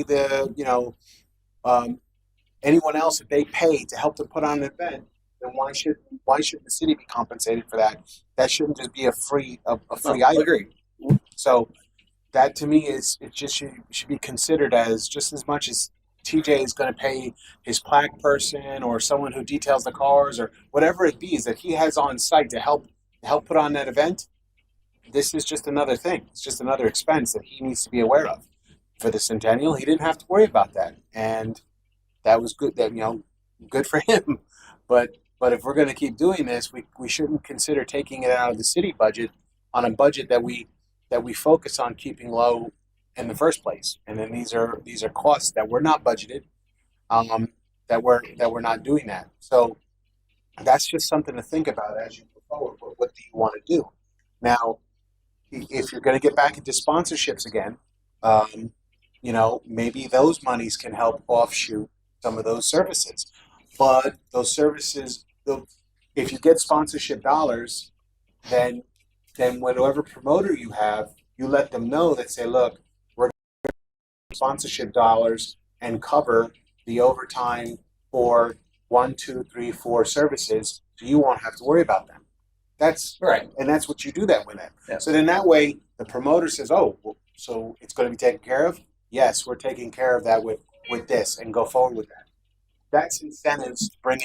the anyone else that they pay to help them put on an event, then why should the city be compensated for that? That shouldn't just be a free item. I agree. So that to me should be considered as just as much as TJ is going to pay his plaque person or someone who details the cars or whatever it be is that he has on site to help put on that event. This is just another thing. It's just another expense that he needs to be aware of. For the Centennial, he didn't have to worry about that, and that was good. That good for him. But if we're going to keep doing this, we shouldn't consider taking it out of the city budget on a budget that we focus on keeping low in the first place. And then these are costs that were not budgeted, that we're not doing that. So that's just something to think about as you move forward. What do you want to do? Now, if you're going to get back into sponsorships again, maybe those monies can help offshoot some of those services. But those services, if you get sponsorship dollars, then whatever promoter you have, you let them know that say, look, we're going to sponsorship dollars and cover the overtime for 1, 2, 3, 4 services, so you won't have to worry about them. That's right, and that's what you do that with it. Yeah. So then that way, the promoter says, "Oh, well, so it's going to be taken care of." Yes, we're taking care of that with this, and go forward with that. That's incentives to bring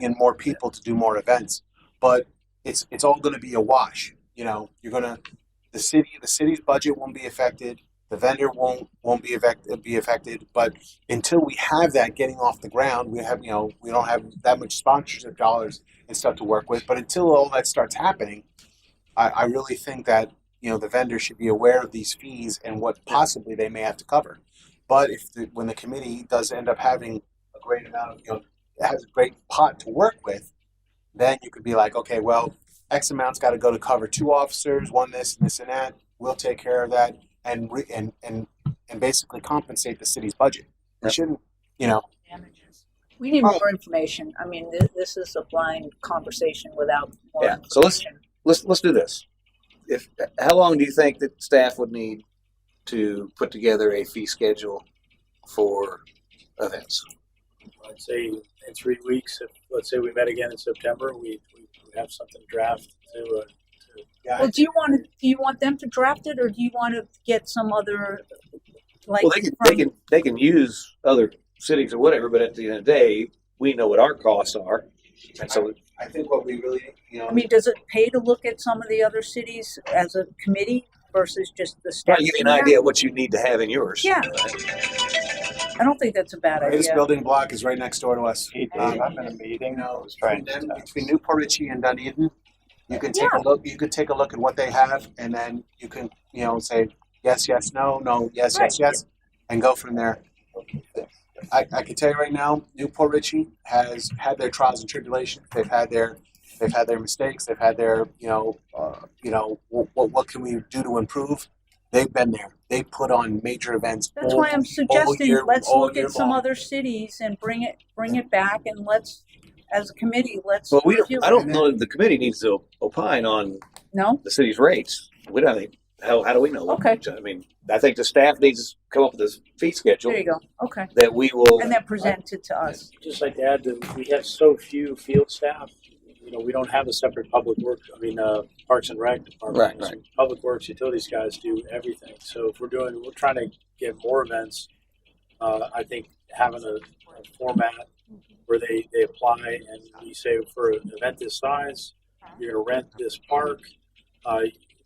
in more people to do more events, but it's all going to be a wash. You're gonna the city's budget won't be affected. The vendor won't be affected. But until we have that getting off the ground, we don't have that much sponsorship dollars and stuff to work with. But until all that starts happening, I really think that the vendor should be aware of these fees and what possibly they may have to cover. But when the committee does end up having a great amount of has a great pot to work with, then you could be like, okay, well, X amount's got to go to cover 2 officers, one this and that. We'll take care of that. And basically compensate the city's budget. We shouldn't, Damages. We need more information. I mean, this is a blind conversation without more information. So let's do this. How long do you think that staff would need to put together a fee schedule for events? I'd say in 3 weeks. If let's say we met again in September, we have something draft to. Well, do you want them to draft it, or do you want to get some other Well, they can use other cities or whatever, but at the end of the day, we know what our costs are, and so I think what we really I mean, does it pay to look at some of the other cities as a committee versus just the staff? give you an idea of what you need to have in yours. Yeah. I don't think that's a bad idea. This building block is right next door to us. I'm in a meeting. Between Newport Richey and Dunedin, You can take a look. You could take a look at what they have, and then you can, say yes, yes, no, no, yes, yes, yes, and go from there. I can tell you right now, Newport Richey has had their trials and tribulations. They've had their mistakes. They've had their what can we do to improve? They've been there. They put on major events. That's why I'm suggesting let's all look year at some long. other cities and bring it back, and let's, as a committee, let's But review I it. don't know that the committee needs to opine on No? the city's rates. We don't think. How do we know? Okay. I mean, I think the staff needs to come up with a fee schedule There you go. Okay. that we will. And then present it to us. Just like to add that we have so few field staff. We don't have a separate public works. Parks and Rec department. Right. So public works, utilities guys do everything. So if we're trying to get more events. I think having a format where they apply and you say for an event this size, you're going to rent this park.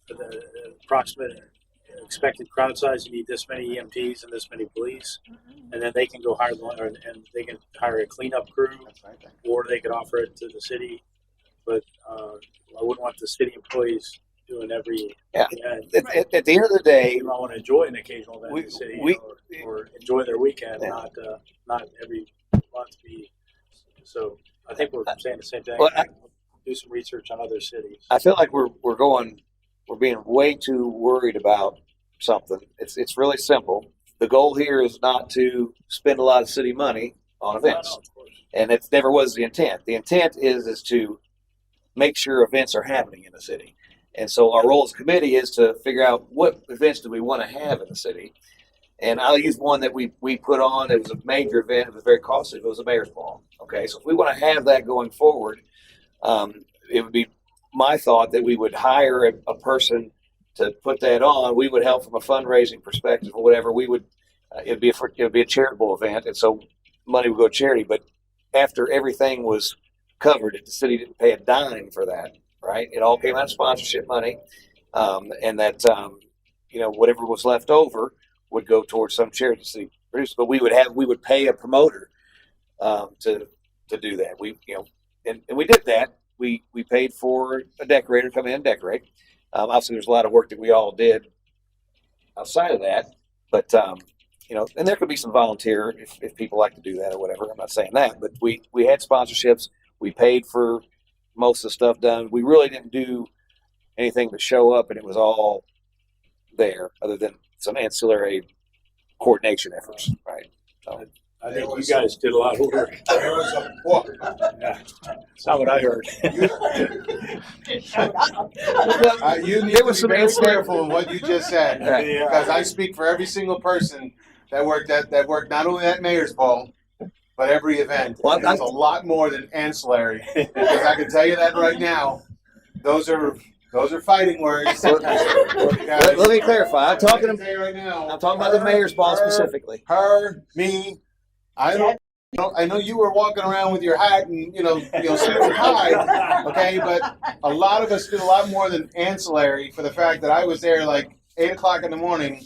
For the approximate expected crowd size, you need this many EMTs and this many police, and then they can go hire and they can hire a cleanup crew, or they could offer it to the city. But I wouldn't want the city employees doing every event. At the end of the day, I want to enjoy an occasional event in the city, or enjoy their weekend, not every month be. So I think we're saying the same thing. Well, do some research on other cities. I feel like we're being way too worried about something. It's really simple. The goal here is not to spend a lot of city money on events, No, of course. and it never was the intent. The intent is to make sure events are happening in the city. And so our role as a committee is to figure out what events do we want to have in the city. And I'll use one that we put on. It was a major event. It was very costly. It was a mayor's ball. Okay, so if we want to have that going forward, it would be my thought that we would hire a person to put that on. We would help from a fundraising perspective or whatever. We would. It would be a charitable event, and so money would go to charity. But after everything was covered, the city didn't pay a dime for that. Right? It all came out of sponsorship money, and that whatever was left over would go towards some charity city produced. But we would pay a promoter to do that. And we did that. We paid for a decorator to come in and decorate. Obviously, there's a lot of work that we all did outside of that, but and there could be some volunteer if people like to do that or whatever. I'm not saying that, but we had sponsorships. We paid for most of the stuff done. We really didn't do anything to show up, and it was all there, other than some ancillary coordination efforts, right? So, I think you guys did a lot of work. There was a book. That's not what I heard. You need to be very careful of what you just said, because I speak for every single person that worked not only at Mayor's Ball, but every event. Well, It's a lot more than ancillary. Because I can tell you that right now. Those are fighting words. let me clarify. I'm talking right now. I'm talking about the mayor's ball specifically. Her, me. I know you were walking around with your hat and suit and tie, okay, but a lot of us did a lot more than ancillary for the fact that I was there like 8:00 in the morning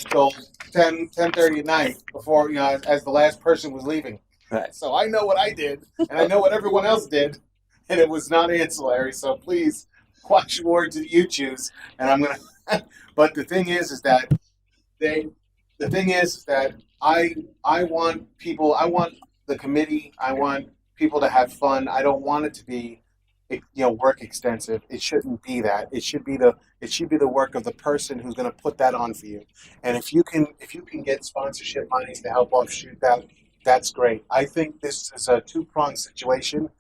till 10:30 at night before as the last person was leaving. Right. So I know what I did and I know what everyone else did, and it was not ancillary. So please watch your words that you choose. And I'm gonna. But the thing is that I want the committee, I want people to have fun. I don't want it to be, work extensive. It shouldn't be that. It should be the work of the person who's going to put that on for you. And if you can get sponsorship money to help offshoot that, that's great. I think this is a two-pronged situation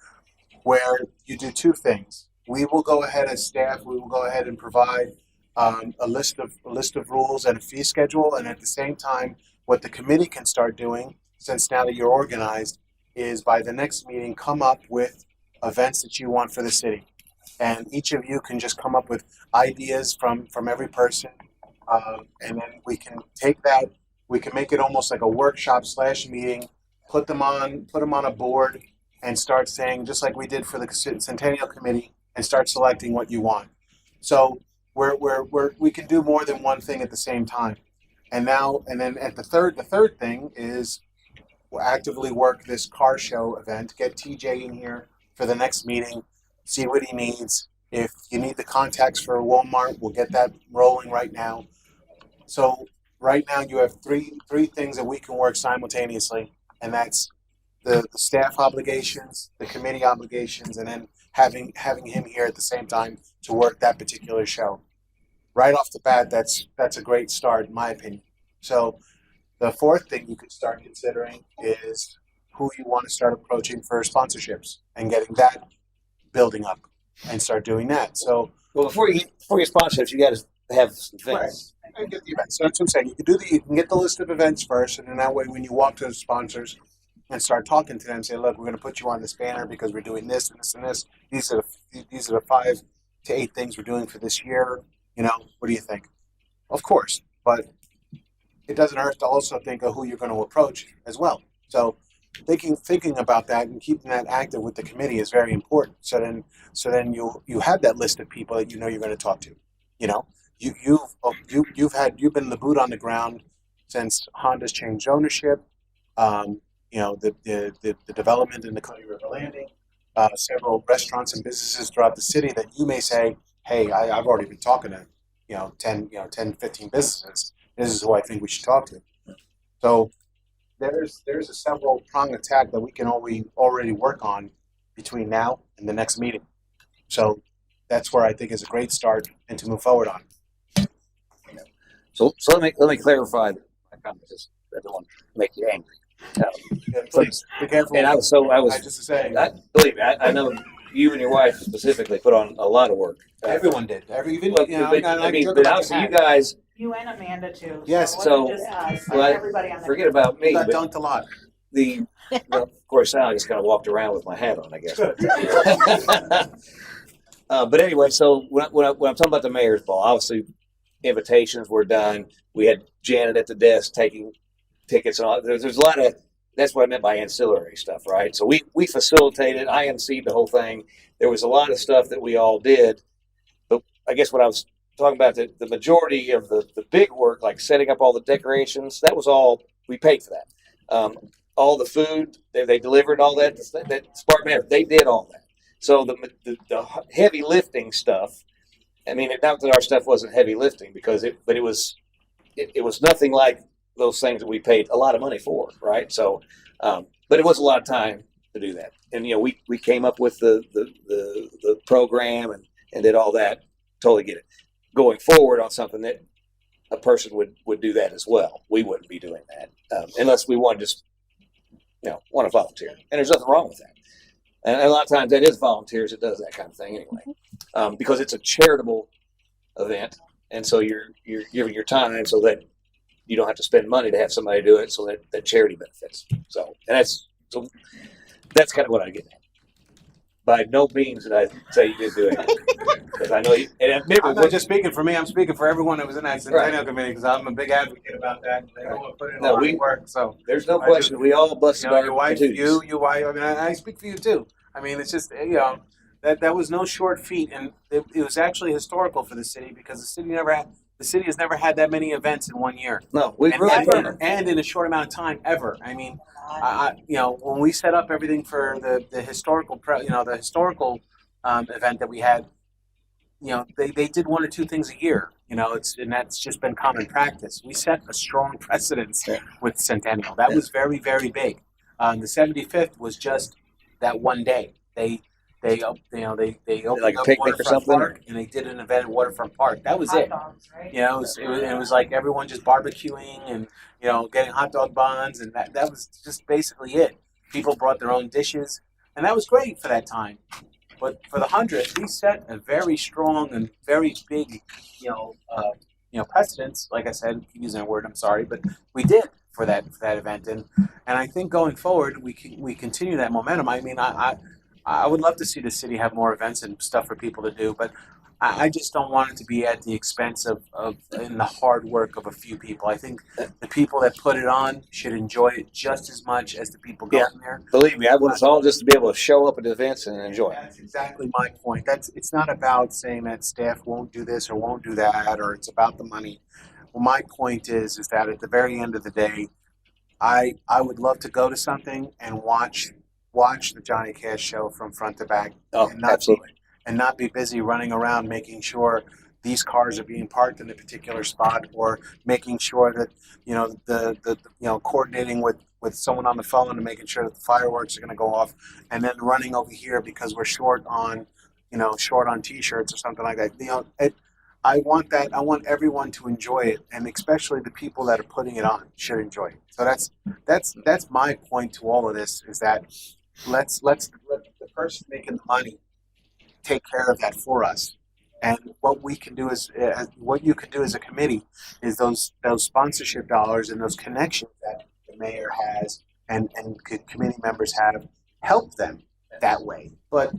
where you do two things. We will go ahead as staff. We will go ahead and provide a list of rules and a fee schedule, and at the same time, what the committee can start doing, since now that you're organized, is by the next meeting come up with events that you want for the city, and each of you can just come up with ideas from every person, and then we can take that. We can make it almost like a workshop / meeting. Put them on a board, and start saying, just like we did for the Centennial Committee, and start selecting what you want. So we can do more than one thing at the same time. And then at the third thing is we'll actively work this car show event, get TJ in here for the next meeting, see what he needs, If you need the contacts for Walmart, we'll get that rolling right now. So right now you have three things that we can work simultaneously, and that's the staff obligations, the committee obligations, and then having him here at the same time to work that particular show. Right off the bat, that's a great start in my opinion. So the fourth thing you could start considering is who you want to start approaching for sponsorships and getting that building up and start doing that. So Well, before you get sponsorships, you got to have some things. and get the events. So that's what I'm saying. You can get the list of events first, and then that way when you walk to the sponsors and start talking to them, say, look, we're going to put you on this banner because we're doing this and this and this. These are the 5 to 8 things we're doing for this year. What do you think? Of course, but it doesn't hurt to also think of who you're going to approach as well. So thinking about that and keeping that active with the committee is very important. So then you have that list of people that you're going to talk to. You've been the boot on the ground since Honda's changed ownership. The development in the Cody River Landing, several restaurants and businesses throughout the city that you may say, hey, I've already been talking to 10 15 businesses. This is who I think we should talk to. So there's a several pronged attack that we can already work on between now and the next meeting. So that's where I think is a great start and to move forward on. So let me clarify my comments. I don't want to make you angry. Please be careful. And I was just saying. Believe me, I know you and your wife specifically put on a lot of work. Everyone did. But obviously you guys. You and Amanda too. Yes. So Just us, well, everybody on the forget about me. Got But dunked a lot. well, of course, I just kind of walked around with my hat on, I guess. But anyway, so when I'm talking about the mayor's ball, obviously invitations were done. We had Janet at the desk taking tickets and all. There's a lot of. That's what I meant by ancillary stuff, right? So we facilitated, I emceed the whole thing. There was a lot of stuff that we all did, but I guess what I was talking about, the majority of the big work, like setting up all the decorations, that was all, we paid for that. All the food, they delivered all that Spartan Mayor, they did all that. So the heavy lifting stuff, I mean, not that our stuff wasn't heavy lifting but it was nothing like those things that we paid a lot of money for, right? So, but it was a lot of time to do that. And, we came up with the program and did all that. Totally get it. Going forward on something that a person would do that as well. We wouldn't be doing that unless we want to volunteer. And there's nothing wrong with that. And a lot of times that is volunteers that does that kind of thing anyway, because it's a charitable event. And so you're giving your time so that you don't have to spend money to have somebody do it, so that charity benefits. So that's kind of what I get at. By no means did I say you didn't do it, because I know you. And I'm not just speaking for me. I'm speaking for everyone that was in that Centennial Committee, because I'm a big advocate about that. They don't want to put in a lot of work. So there's no question. We all busted our your wife, tattoos. your wife. I mean, I speak for you too. I mean, it's just that was no short feat, and it was actually historical for the city because the city has never had that many events in one year. No, we really and in a short amount of time ever. I mean, when we set up everything for the historical, the historical event that we had, they did 1 or 2 things a year. And that's just been common practice. We set a strong precedence with Centennial. That was very, very big. The 75th was just that one day. They opened like a up picnic or Waterfront something? Park, and they did an event at Waterfront Park. That was hot it. dogs, right? It was like everyone just barbecuing and getting hot dog buns, and that was just basically it. People brought their own dishes, and that was great for that time. But for the 100th, we set a very strong and very big, precedence. Like I said, keep using that word. I'm sorry, but we did for that event, and I think going forward, we continue that momentum. I mean, I would love to see the city have more events and stuff for people to do, but I just don't want it to be at the expense of and the hard work of a few people. I think the people that put it on should enjoy it just as much as the people going there. Believe me, I want us all just to be able to show up at events and enjoy it. That's exactly my point. It's not about saying that staff won't do this or won't do that, or it's about the money. Well, my point is that at the very end of the day, I would love to go to something and watch the Johnny Cash show from front to back. Oh, and not absolutely. and not be busy running around making sure these cars are being parked in a particular spot, or making sure that coordinating with someone on the phone and making sure that the fireworks are going to go off, and then running over here because we're short on t-shirts or something like that. I want that. I want everyone to enjoy it, and especially the people that are putting it on should enjoy it. So that's my point to all of this, is that let's let the person making the money take care of that for us. And what we can do is, what you can do as a committee, is those sponsorship dollars and those connections that the mayor has and committee members have, help them that way. But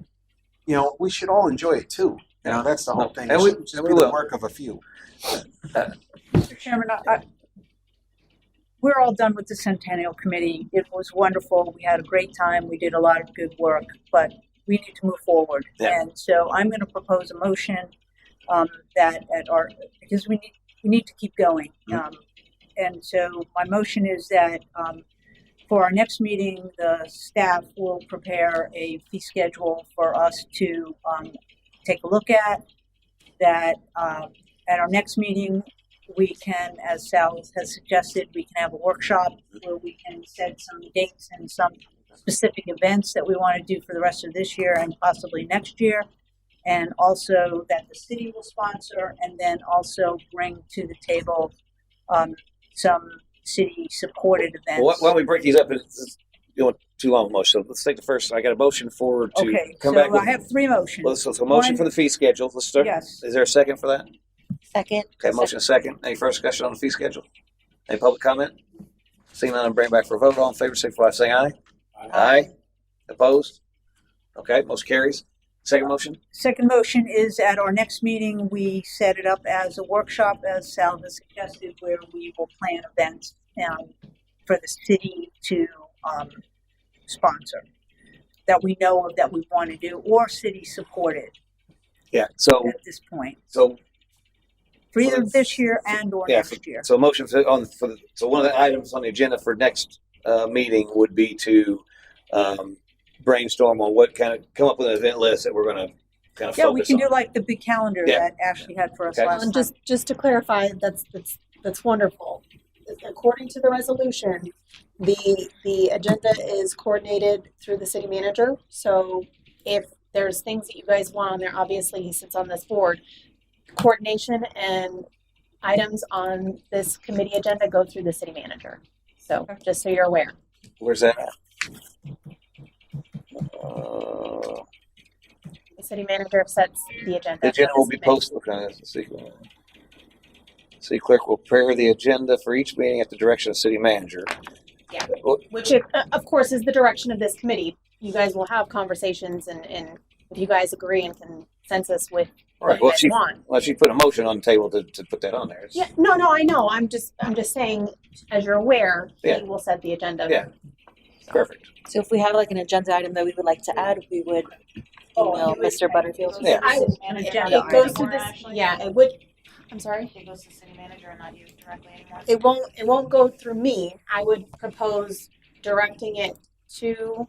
we should all enjoy it too. That's the whole thing. And It we- shouldn't just and be we the will. work of a few. Mr. Chairman, we're all done with the Centennial Committee. It was wonderful. We had a great time. We did a lot of good work, but we need to move forward. Yeah. And so I'm going to propose a motion because we need to keep going. And so my motion is that for our next meeting, the staff will prepare a fee schedule for us to take a look at. That at our next meeting, we can, as Sal has suggested, we can have a workshop where we can set some dates and some specific events that we want to do for the rest of this year and possibly next year. And also that the city will sponsor, and then also bring to the table some city-supported events. Well, why don't we break these up? It's doing too long motion. So let's take the first. I got a motion forward to Okay, come so back with. I have three motions. So a motion One- for the fee schedule. Let's start. Yes. Is there a second for that? Second. Okay, motion second. Any first discussion on the fee schedule? Any public comment? Seeing none, I'll bring it back for a vote. All in favor, signify by saying aye. Aye. Opposed? Okay, motion carries. Second motion? Second motion is at our next meeting, we set it up as a workshop, as Sal has suggested, where we will plan events for the city to sponsor that we know of that we want to do, or city supported Yeah. So at this point, so for either this year and or yeah. next year. So motion so one of the items on the agenda for next meeting would be to brainstorm on what come up with an event list that we're going to kind of Yeah, we focus can on. do like the big calendar Yeah. that Ashley had for us Okay. last And time. just to clarify, that's wonderful. According to the resolution, the agenda is coordinated through the city manager. So if there's things that you guys want on there, obviously he sits on this board. Coordination and items on this committee agenda go through the city manager. So just so you're aware. Where's that at? The city manager sets the agenda. The agenda for will this be committee. posted. Okay, let's see. City clerk will prepare the agenda for each meeting at the direction of city manager. Yeah. Well, Which, of course, is the direction of this committee. You guys will have conversations, and if you guys agree and consensus with All what right. you Well, guys she want. she put a motion on the table to put that on there. It's- Yeah, no, I know. I'm just saying, as you're aware, Yeah. he will set the agenda. Yeah. Perfect. So if we have like an agenda item that we would like to add, we would email Mr. Butterfield. Yeah. An agenda It goes item. to this. Yeah, it would. I'm sorry. It goes to the city manager and not you directly anymore. It won't go through me. I would propose directing it to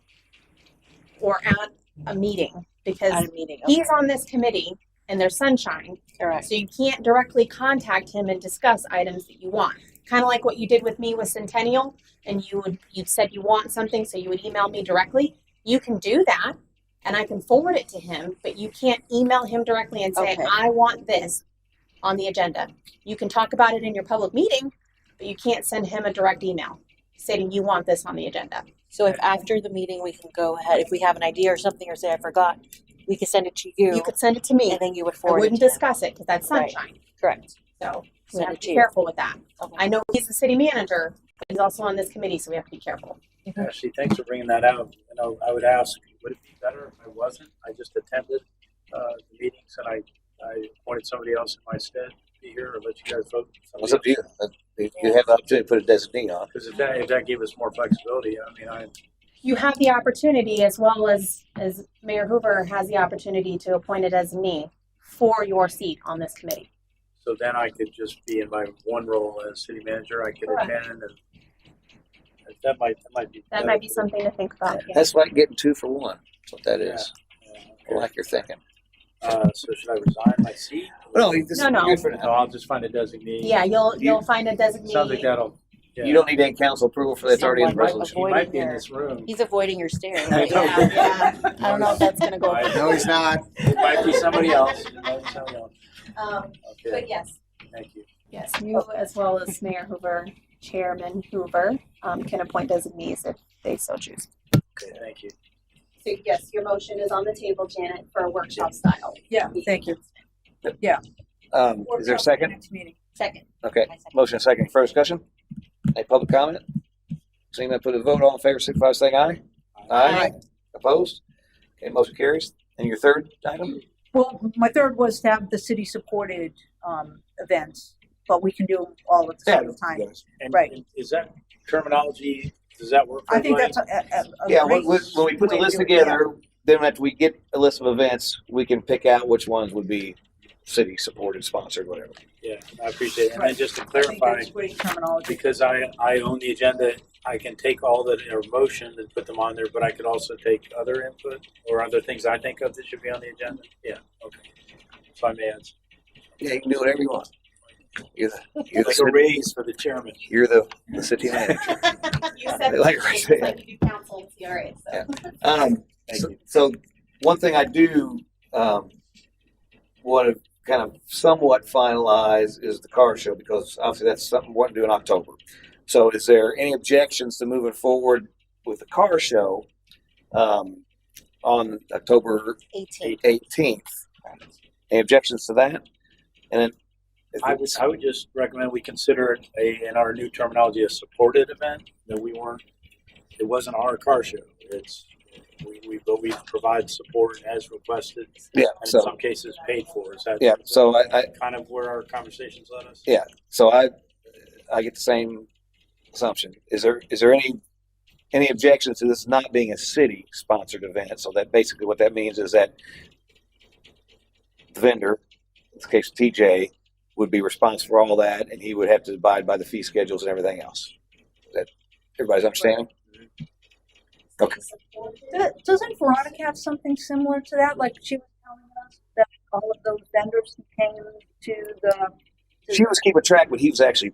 or at a meeting because At a meeting. Okay. he's on this committee and there's sunshine. Correct. So you can't directly contact him and discuss items that you want. Kind of like what you did with me with Centennial, and you said you want something, so you would email me directly. You can do that, and I can forward it to him, but you can't email him directly and say, Okay. I want this on the agenda. You can talk about it in your public meeting, but you can't send him a direct email stating you want this on the agenda. So if after the meeting we can go ahead, if we have an idea or something, or say I forgot, we could send it to you, You could send it to me. and then you would I forward wouldn't it to him. discuss it because that's Right. sunshine. Correct. So we Send have it to to be you. careful with that. Okay. I know he's the city manager, but he's also on this committee, so we have to be careful. Ashley, thanks for bringing that out. I would ask, would it be better if I wasn't? I just attended the meetings and I appointed somebody else in my stead to be here, or let you guys vote. What's up to you? You have the opportunity to put a designee on. Because if that gave us more flexibility, You have the opportunity, as well as Mayor Hoover has the opportunity to appoint a designee for your seat on this committee. so then I could just be in my one role as city manager. I could Correct. attend, and that might be That might be something to think about. Yeah. That's like getting 2 for 1. That's what that is. Yeah. I like your thinking. So should I resign my seat? No, this No, is no. good for No, now. I'll just find a designee. Yeah, you'll find a designee. Sounds like that'll. Yeah. You don't need any council approval for that. It's already in the Someone resolution. He might be in this room. He's avoiding your stare. I know. Yeah. I don't know if that's gonna go. Might- No, he's not. It might be somebody else. It might be somebody else. Okay, But yes, thank you. yes, you as well as Mayor Hoover, Chairman Hoover, can appoint designees if they so choose. Okay, thank you. So yes, your motion is on the table, Janet, for a workshop style. Yeah, thank you. Is there a second? Next meeting. Second. Okay, motion second. Further discussion? Any public comment? Seeing that, put a vote. All in favor, signify by saying aye. Aye. Opposed? Okay, motion carries. And your third item? Well, my third was to have the city-supported events, but we can do them all at the same time. And, Right. and is that terminology? Does that work? For I think everybody? that's a Yeah, great when we put the way to list do it, together, then after we get a list of events, we can pick out which ones would be city supported, sponsored, whatever. Yeah, I appreciate it. And Right. then just to I think clarify, that's great terminology. because I own the agenda, I can take all that are motion and put them on there, but I could also take other input or other things I think of that should be on the agenda. Yeah, okay. So I may add some. Yeah, you can do whatever you want. You're the Like a raise for the chairman. you're the city manager. You said Like it's I said. like you do council and CRA, so. Yeah. Thank So, you. so one thing I do want to kind of somewhat finalize is the car show, because obviously that's something we want to do in October. So is there any objections to moving forward with the car show on October 18. 18th? Any objections to that? And then if I would just recommend we consider it in our new terminology, a supported event, that it wasn't our car show. But we provide support as requested, yeah, and so in some cases paid for. Is that yeah, so I kind of where our conversations led us? yeah, so I get the same assumption. Is there any objections to this not being a city sponsored event? So that basically what that means is that the vendor, in this case TJ, would be responsible for all that, and he would have to abide by the fee schedules and everything else. Is that everybody's understanding? Okay. Doesn't Veronica have something similar to that? Like she was telling us that all of those vendors who came to the. She was keeping track, but he was actually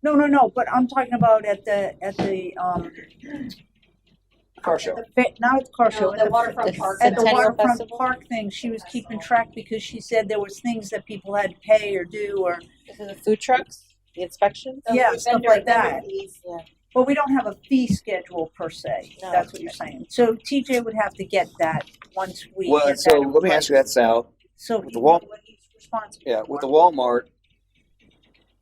No. But I'm talking about at the car show. not at the car show. No, at the the waterfront the park. At the Centennial waterfront Festival? park thing, she was keeping track because she said there was things that people had to pay or do, or Is it the food trucks? The inspection? yeah, stuff like that. fees. Yeah. But we don't have a fee schedule per se. No. That's what you're saying. So TJ would have to get that once we. Well, get so that in let me ask you that, place. Sal. So with he the wall- knows what he's responsible Yeah, for. with the Walmart,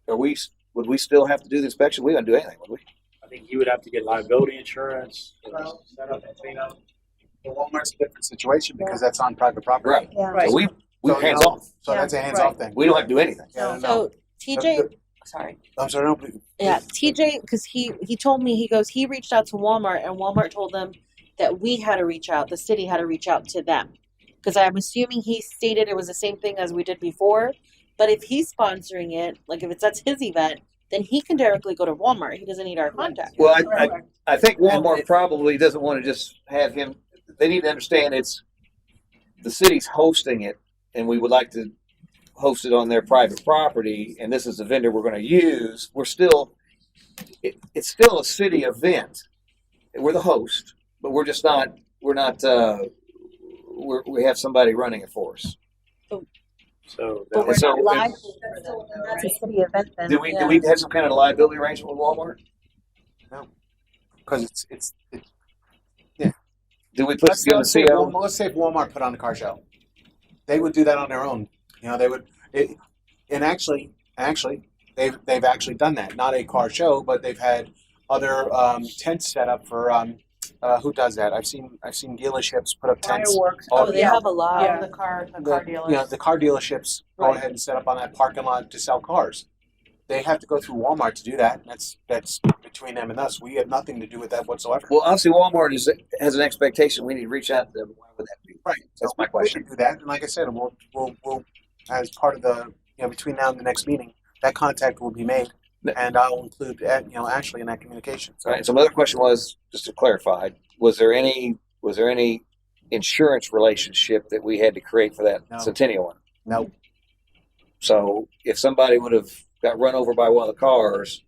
would we still have to do the inspection? We wouldn't do anything, would we? I think you would have to get liability insurance, set up and clean up. The Walmart's a different situation because that's on private property. Right. Yeah. Right. So we So, hands you know, off. So Yeah, that's a hands-off right. thing. We don't have to do anything. Yeah, no. So TJ, sorry. I'm sorry. No, please. Yeah, TJ, because he told me, he goes, he reached out to Walmart and Walmart told them that we had to reach out, the city had to reach out to them. Because I'm assuming he stated it was the same thing as we did before. But if he's sponsoring it, like if that's his event, then he can directly go to Walmart. He doesn't need our contact. Well, Correct. I think Walmart probably doesn't want to just have him. They need to understand it's the city's hosting it, and we would like to host it on their private property. And this is the vendor we're going to use. We're still, it's still a city event. We're the host, but we're just not. We're not. We have somebody running it for us. So But we're So, not live. That's a city event then. Do we have some kind of liability arrangement with Walmart? Because it's Do we put together a CO? let's say if Walmart put on the car show, they would do that on their own. You know, they would. And actually, they've actually done that. Not a car show, but they've had other tents set up for. Who does that? I've seen dealerships put up tents. Fireworks. Oh, they yeah. have a lot. Yeah. The car The dealers. the car dealerships go Right. ahead and set up on that parking lot to sell cars. They have to go through Walmart to do that. That's between them and us. We have nothing to do with that whatsoever. Well, obviously, Walmart has an expectation. We need to reach out to them. Why would that be? Right. That's my We question. can do that, and like I said, we'll as part of the between now and the next meeting, that contact will be made, and I'll include Ashley in that communication. So All right. So my other question was just to clarify: was there any insurance relationship that we had to create for that No. Centennial one. No, So if somebody would have got run over by one of the cars,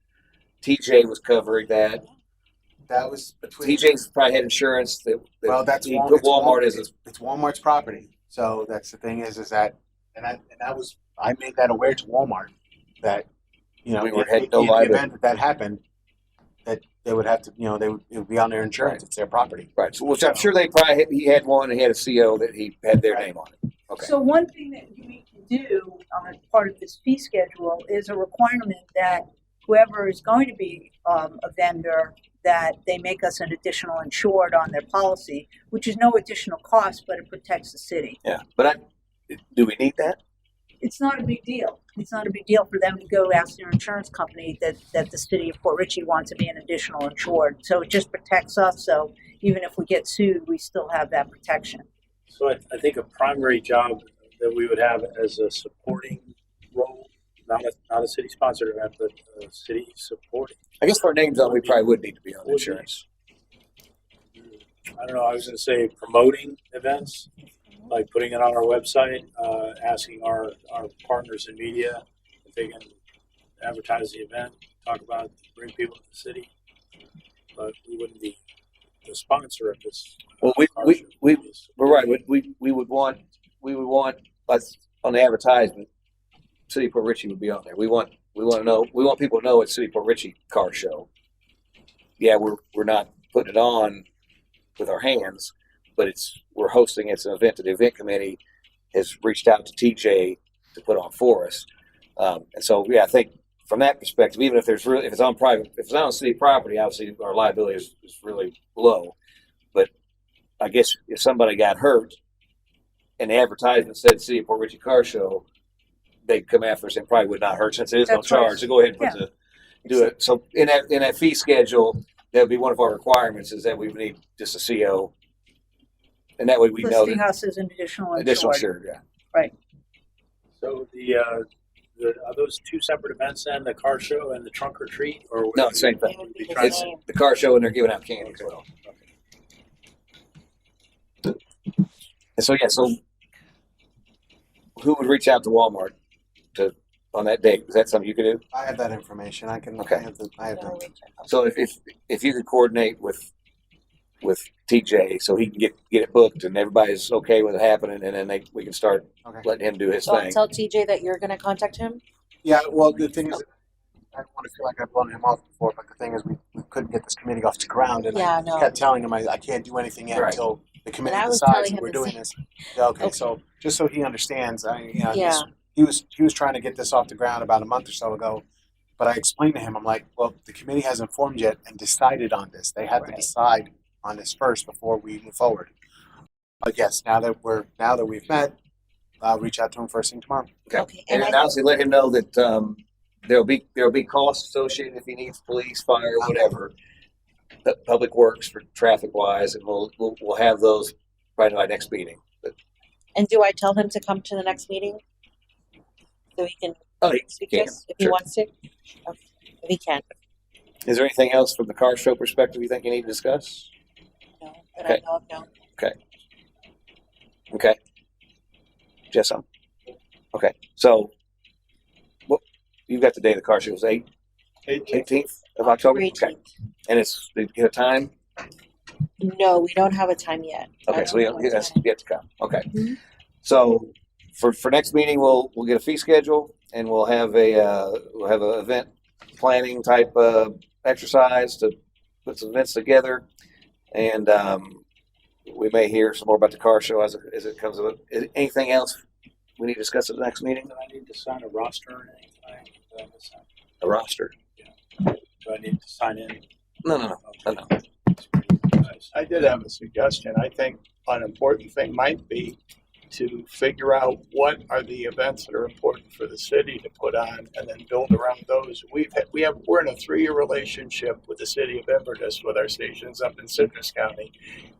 TJ was covering that. that was between. TJ's probably had insurance that Well, that's he Wal- put it's Walmart as a, it's Walmart's property. So that's the thing is that, and that was I made that aware to Walmart that We in had no the liability. event that happened, that they would have to it would be on their insurance. It's their property. right. So, which I'm sure they probably he had one and he had a CO that he had their Right. name on it. Okay. So one thing that we can do as part of this fee schedule is a requirement that whoever is going to be a vendor, that they make us an additional insured on their policy, which is no additional cost, but it protects the city. Yeah, but do we need that? It's not a big deal. It's not a big deal for them to go ask their insurance company that the city of Port Richey wants to be an additional insured. So it just protects us. So even if we get sued, we still have that protection. So I think a primary job that we would have as a supporting role, not a city sponsored event, but a city supporting. I guess for our names on, we probably would need to be on insurance. I don't know. I was going to say promoting events, like putting it on our website, asking our partners in media if they can advertise the event, talk about, bring people to the city. But we wouldn't be the sponsor of this. Well, we're right. We would want us on the advertisement. City of Port Richey would be on there. We want people to know it's City of Port Richey car show. Yeah, we're not putting it on with our hands, but we're hosting. It's an event that the event committee has reached out to TJ to put on for us. And so, yeah, I think from that perspective, even if if it's not on city property, obviously our liability is really low. But I guess if somebody got hurt and the advertisement said City of Port Richey car show, they'd come after us and probably would not hurt since it is no That's right. charge. So go ahead and do it. So in that fee schedule, that would be one of our requirements is that we would need just a CO. And that way we know Listing that us as an additional additional insured. insured, yeah. So are those two separate events then, the car show and the trunk or treat? Or No, it's the same They thing. would be the trying It's same. the car show and they're giving out candy as well. And so who would reach out to Walmart on that date? Is that something you could do? I have that information. I can. Okay. I have the. So if you could coordinate with TJ so he can get it booked and everybody's okay with it happening, and then we can start Okay. letting him do his So I'll thing. tell TJ that you're going to contact him. Yeah. Well, the thing is, I don't want to feel like I've blown him off before, but the thing is, we couldn't get this committee off the ground, and Yeah, I no. kept telling him I can't do anything yet Right. until the committee And I was decides telling that him we're the doing same. this. Yeah, okay, Okay. so just so he understands, Yeah. he was trying to get this off the ground about a month or so ago, but I explained to him, I'm like, well, the committee hasn't formed yet and decided on this. They had to Right. decide on this first before we move forward. But yes, now that we've met, I'll reach out to him first thing tomorrow. Okay. And And then obviously let him know that there'll be costs associated if he needs police, fire, whatever, public works for traffic wise, and we'll have those right in our next meeting. And do I tell him to come to the next meeting? So he can He speak to can, us if he sure. wants to? Okay. If he can. Is there anything else from the car show perspective you think you need to discuss? No. But Okay. I know of no. Okay. Jessa? Okay. So you've got the day of the car show. It was 18th of October? Okay. 18th. And did you get a time? No, we don't have a time yet. I Okay, don't so know that's what yet to come. Okay. Mhm. So for next meeting, we'll get a fee schedule and we'll have a event planning type exercise to put some events together, and we may hear some more about the car show as it comes up. Is anything else we need to discuss at the next meeting? Do I need to sign a roster or anything? A roster? Do I need to sign in? No. I did have a suggestion. I think an important thing might be to figure out what are the events that are important for the city to put on, and then build around those. We're in a 3-year relationship with the city of Inverness with our stations up in Citrus County,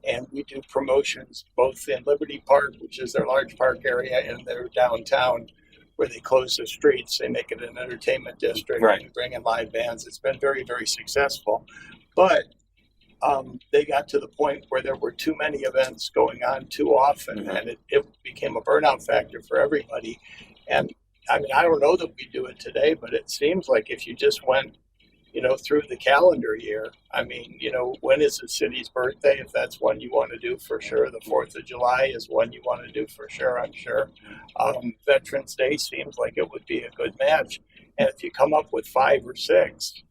and we do promotions both in Liberty Park, which is their large park area, and their downtown, where they close the streets, they make it an entertainment district, Right. and bring in live bands. It's been very, very successful, but they got to the point where there were too many events going on too often, and it became a burnout factor for everybody. And I mean, I don't know that we do it today, but it seems like if you just went, through the calendar year, I mean, when is the city's birthday? If that's one you want to do for sure. The 4th of July is one you want to do for sure, I'm sure. Veterans Day seems like it would be a good match. And if you come up with 5 or 6,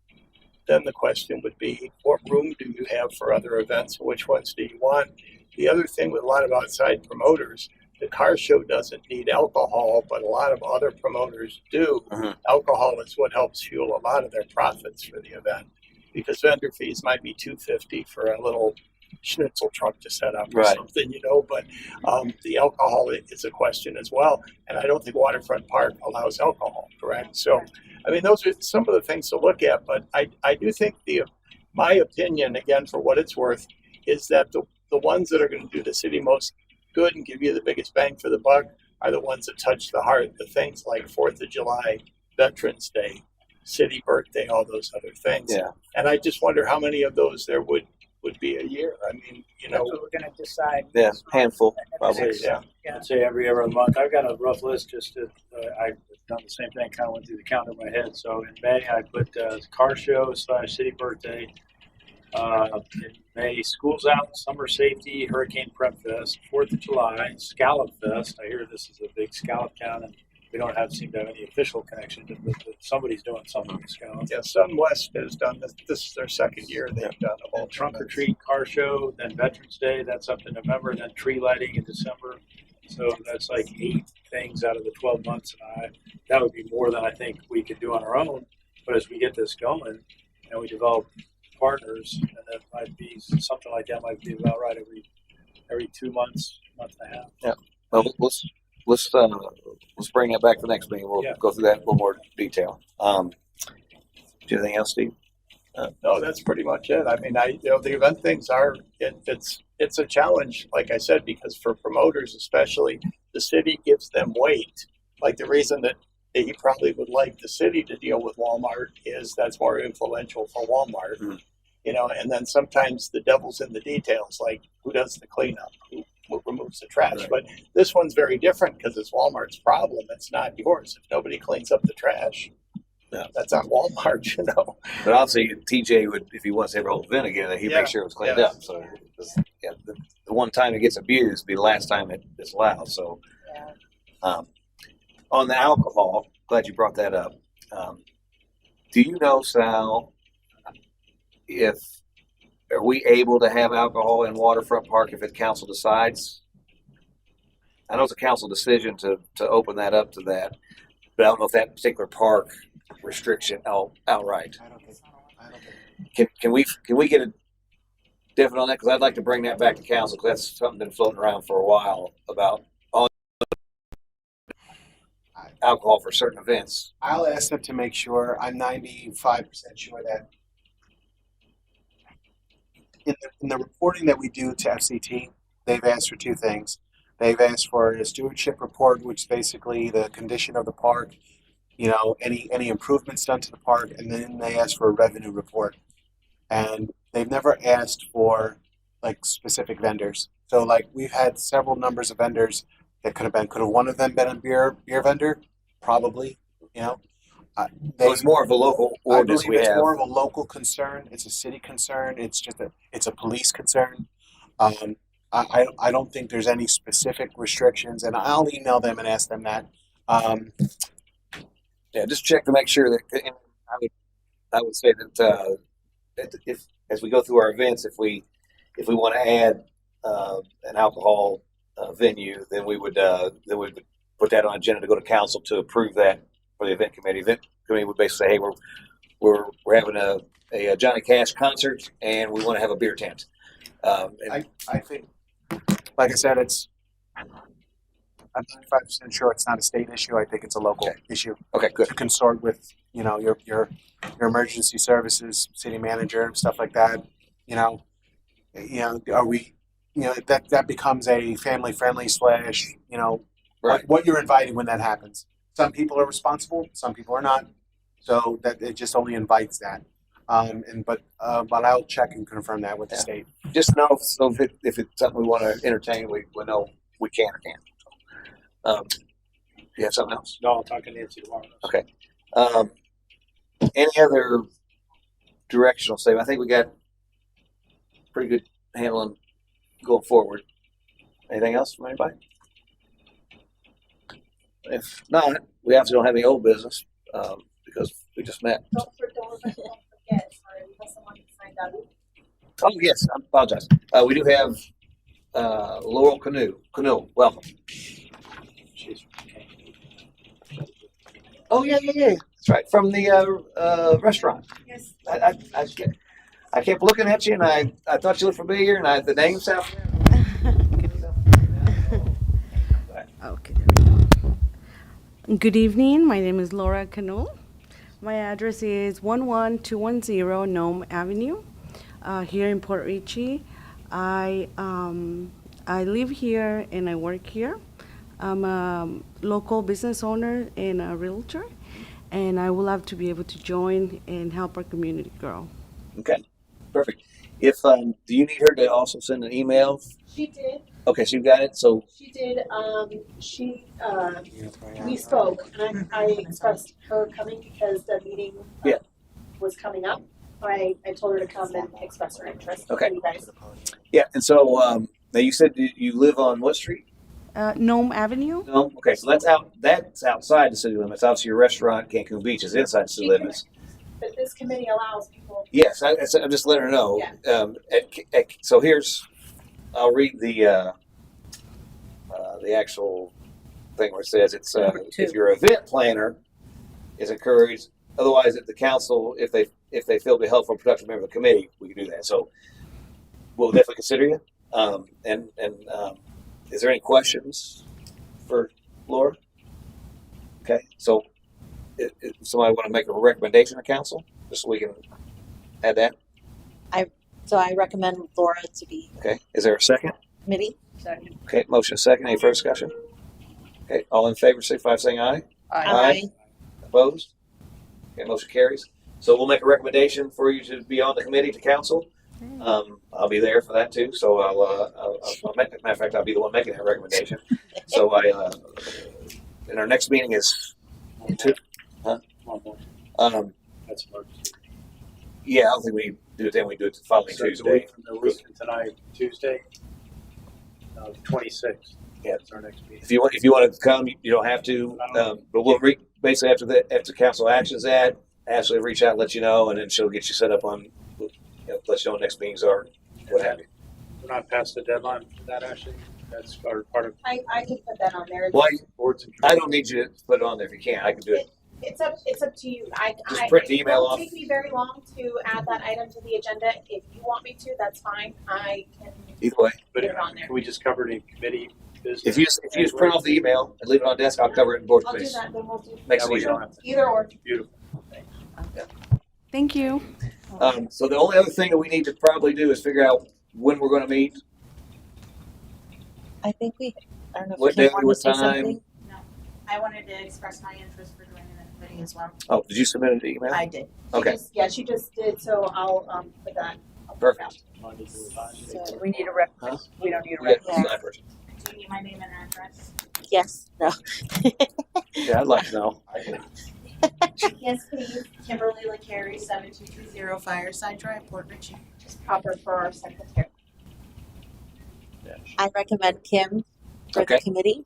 then the question would be, what room do you have for other events? Which ones do you want? The other thing with a lot of outside promoters, the car show doesn't need alcohol, but a lot of other promoters do. Alcohol is what helps fuel a lot of their profits for the event, because vendor fees might be $250 for a little schnitzel truck to set up or something, but the alcohol is a question as well. And I don't think Waterfront Park allows alcohol, correct? So, I mean, those are some of the things to look at, but I do think my opinion, again, for what it's worth, is that the ones that are going to do the city most good and give you the biggest bang for the buck are the ones that touch the heart, the things like 4th of July, Veterans Day, city birthday, all those other things. Yeah. And I just wonder how many of those there would be a year. I mean, That's what we're going to decide. Yeah, handful, probably. Yeah. I'd say every other month. I've got a rough list. Just to, I've done the same thing. Kind of went through the calendar in my head. So in May, I put car show / city birthday. In May, schools out, summer safety, hurricane prep fest, 4th of July, scallop fest. I hear this is a big scallop town, and we don't seem to have any official connection to it, but somebody's doing something with scallops. Yeah, Sun West has done this. This is their second year they've done a whole Trunk or treat, car show, then Veterans Day. That's up in November, then tree lighting in December. So that's like 8 things out of the 12 months. And that would be more than I think we could do on our own. But as we get this going and we develop partners, and that might be something like that might be about right every 2 months, month and a half. Yeah. Well, let's bring that back to the next meeting. We'll go through that in a little more detail. Do you have anything else, Steve? No, that's pretty much it. I mean, the event things are it's a challenge, like I said, because for promoters especially, the city gives them weight. Like the reason that he probably would like the city to deal with Walmart is that's more influential for Walmart, and then sometimes the devil's in the details, like who does the cleanup, who removes the trash. Right. But this one's very different because it's Walmart's problem. It's not yours. If nobody cleans up the trash, that's on Walmart, But obviously, TJ would, if he wants to have a whole event again, he'd make sure it was cleaned up. So, the one time it gets abused be the last time it's allowed. So, on the alcohol, glad you brought that up. Do you know, Sal, are we able to have alcohol in Waterfront Park if the council decides? I know it's a council decision to open that up to that, but I don't know if that particular park restriction outright. I don't think. Can we get a definite on that? Because I'd like to bring that back to council because that's something been floating around for a while about alcohol for certain events. I'll ask them to make sure. I'm 95% sure that in the reporting that we do to FCT, they've asked for 2 things. They've asked for a stewardship report, which is basically the condition of the park, any improvements done to the park, and then they asked for a revenue report. And they've never asked for like specific vendors. So like we've had several numbers of vendors that could have one of them been a beer vendor? Probably, So it's more of a local ordinance we have. It's more of a local concern. It's a city concern. It's just it's a police concern. I don't think there's any specific restrictions, and I'll email them and ask them that. Just check to make sure that. And I would say that if as we go through our events, if we want to add an alcohol venue, then we would put that on agenda to go to council to approve that for the event committee. Event committee would basically say, hey, we're having a Johnny Cash concert and we want to have a beer tent. I think, like I said, I'm 95% sure it's not a state issue. I think it's a local issue. Okay, good. To consort with your emergency services, city manager, stuff like that. Are we? That becomes a family friendly / right. What you're inviting when that happens. Some people are responsible, some people are not. So that it just only invites that. But I'll check and confirm that with the Yeah. state. Just know so if it's something we want to entertain, we know we can or can't. You have something else? No, I'll talk to Nancy tomorrow. Okay. Any other directional statement? I think we got pretty good handling going forward. Anything else from anybody? If not, we obviously don't have any old business because we just met. Don't forget, sorry, we have someone who signed up. Oh yes, I apologize. We do have Laurel Canoe. Welcome. She's Oh yeah. That's right, from the restaurant. Yes. I kept looking at you, and I thought you looked familiar, and the name sounded. Okay, there we go. Good evening. My name is Laura Cano. My address is 11210 Nome Avenue, here in Port Richey. I live here and I work here. I'm a local business owner and a realtor, and I would love to be able to join and help our community grow. Okay, perfect. If do you need her to also send an email? She did. Okay, so you got it. So She did. We spoke, and I expressed her coming because the meeting Yeah. was coming up. I told her to come and express her interest. Okay. in you guys. yeah, and so now you said you live on what street? Nome Avenue? No. Okay, so that's outside the city limits. Obviously, your restaurant Cancun Beach is inside the city limits. But this committee allows people. Yes, I'm just letting her know. So I'll read the actual thing where it says it's Number 2. if your event planner is encouraged. Otherwise, if the council, if they feel to be helpful, productive member of the committee, we can do that. So we'll definitely consider you. Is there any questions for Laura? Okay, so if somebody want to make a recommendation to council, just so we can add that. So I recommend Laura to be Okay, is there a second? committee. Second. Okay, motion second. Any further discussion? Okay, all in favor, signify by saying aye. Aye. Opposed? Okay, motion carries. So we'll make a recommendation for you to be on the committee to council. I'll be there for that too. So I'll matter of fact, I'll be the one making that recommendation. So and our next meeting is two. That's emergency. Yeah, I don't think we do it then. We do it the following So it's a Tuesday. week from the week from tonight, Tuesday, 26th. Yeah. That's our next meeting. If you want to come, you don't have to. But we'll basically after council actions that Ashley will reach out and let you know, and then she'll get you set up on. Let you know what next meetings are, what have you. We're not past the deadline for that, actually. That's part of I can put that on there. Well, boards and I don't need you to put it on there if you can't. I can do it. It's up to you. Just print the email it won't off. take me very long to add that item to the agenda. If you want me to, that's fine. I can Either way, But put it on there. can we just cover it in committee business? if you just print off the email and leave it on desk, I'll cover it in board I'll do space. that. Then we'll do Makes That it way you easier. don't have to. either or. Beautiful. Thank you. So the only other thing that we need to probably do is figure out when we're going to meet. I think I don't know if What Kim day, wanted what to say time? something. I wanted to express my interest for joining the committee as well. Oh, did you submit an email? I did. Okay. She just did. So I'll put that. I'll put Perfect. it out. So We need a rep. Huh? We don't need a We got rep. the design person. Do you need my name and address? yes, no. Yeah, I'd like to know. Yes, please. Kimberly LaCarey, 7220 Fireside Drive, Port Richey. Just proper for our secretary. I recommend Kim for Okay. the committee.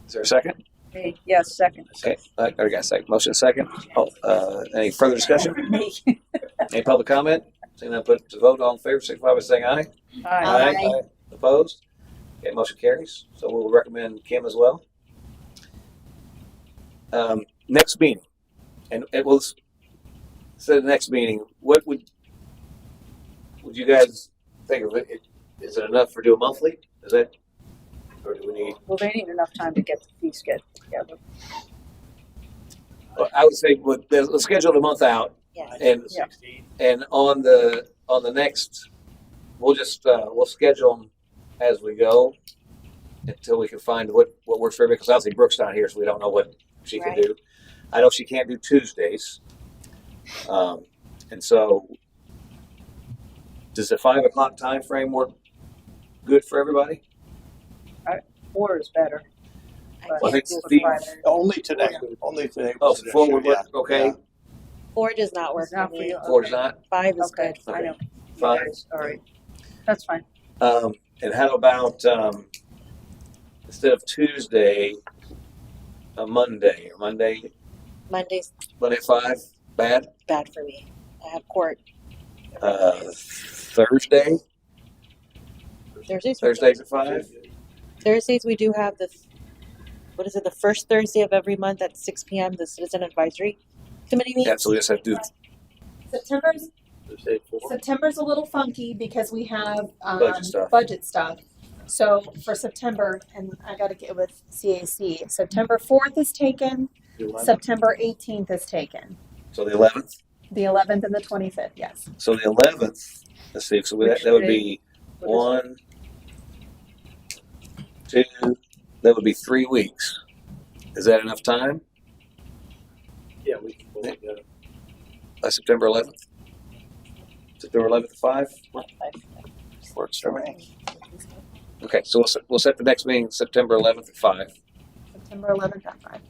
Is there a second? Me, yes, second. Okay, I already got a second. Motion second. Any further discussion? Me. Any public comment? Seeing none, put to vote. All in favor, signify by saying aye. Aye. Aye. Opposed? Okay, motion carries. So we'll recommend Kim as well. Next meeting, and it will say the next meeting. What would you guys think of it? Is it enough for do a monthly? Is that, or do we need? Well, they need enough time to get the fee schedule together. Well, I would say let's schedule it a month out, Yes. and Yeah. 16. and on the next, we'll just we'll schedule them as we go until we can find what works for everybody. Because obviously Brooke's not here, so we don't know what she can Right. do. I know she can't do Tuesdays, And so, does the 5 o'clock time frame work good for everybody? 4 is better. I Well, I can't think do Steve- Friday. Only today. Only today. Oh, was so an 4 issue, would work, yeah. okay? Yeah. 4 does not work It's not for for me. you. 4 does not? 5 is Okay. good. I know. 5. Yes, all right. That's fine. And how about, instead of Tuesday, a Monday, or Monday Monday's at 5, bad? bad for me. I have court. Thursday, Thursdays. Thursdays at 5? Thursdays we do have the what is it? The first Thursday of every month at 6 p.m. The Citizen Advisory Committee meets. Yeah, so we just have to do September's a little funky because we have Budget stuff. So for September, and I got to get with CAC. September 4th is taken. September 18th is taken. So the 11th? The 11th and the 25th, yes. So the 11th, let's see, so that would be What is 1, 2, that would be 3 weeks. Is that enough time? Yeah, we can pull it together. September 11th? September 11th at 5? Works for me. Okay, so we'll set the next meeting September 11th at 5. September 11th at 5.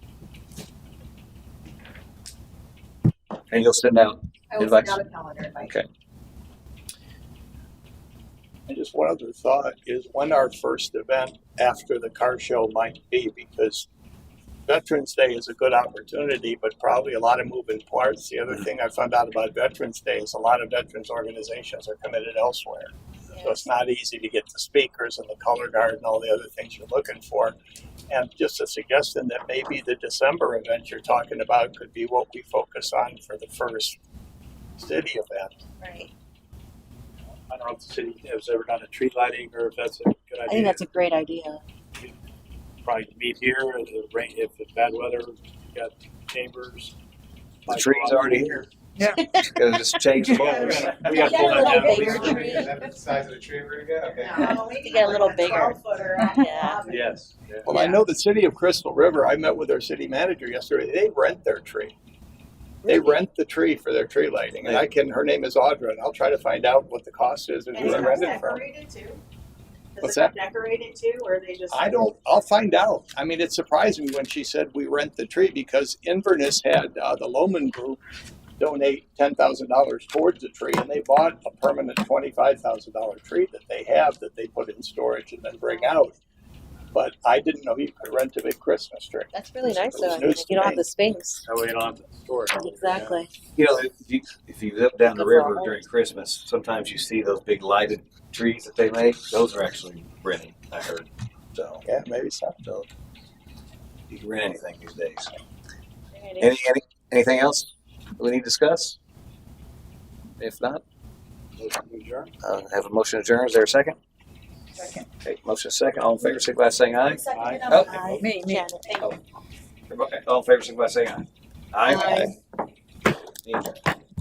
And you'll send out I will invites? send out a calendar invite. Okay. And just one other thought is when our first event after the car show might be, because Veterans Day is a good opportunity, but probably a lot of moving parts. The other thing I found out about Veterans Day is a lot of veterans organizations are committed elsewhere. So it's not easy to get the speakers and the color guard and all the other things you're looking for. And just a suggestion that maybe the December event you're talking about could be what we focus on for the first city event. Right. I don't know if the city has ever done a tree lighting or if that's a good idea. I think that's a great idea. Probably meet here. If it's bad weather, we got chambers. The tree's already here. Yeah. Gotta just change the bulbs. We got to pull that down. Bigger tree. Is that the size of the tree we're gonna get? Okay. No, we To get a little bigger. 12-footer. Yeah. Yes. Yeah. Well, I know the city of Crystal River, I met with their city manager yesterday, they rent their tree. They rent the tree for their tree lighting, and her name is Audra, and I'll try to find out what the cost is and And who they is rent it it from. decorated too? What's Is it decorated too, or they just? I'll find out. I mean, it surprised me when she said we rent the tree because Inverness had the Lohman Group donate $10,000 towards the tree, and they bought a permanent $25,000 tree that they have that they put in storage and then bring out. But I didn't know you could rent a big Christmas tree. That's really nice It was though. I mean, news if to you don't me. have the space. That way you don't have to store it. Exactly. You know, if you live down the Good for river our during Christmas, sometimes you see those big lighted trees that they make. Those are actually rented, I heard. So Yeah, maybe so. you can rent anything these days. Yeah. Anything else we need to discuss? If not, Motion to adjourn. have a motion to adjourn. Is there a second? Second. Okay, motion second. All in favor, signify by saying aye. Second, Oh. Aye. Me. Janet. All in favor, signify by saying aye. Aye. Aye. Meeting adjourned.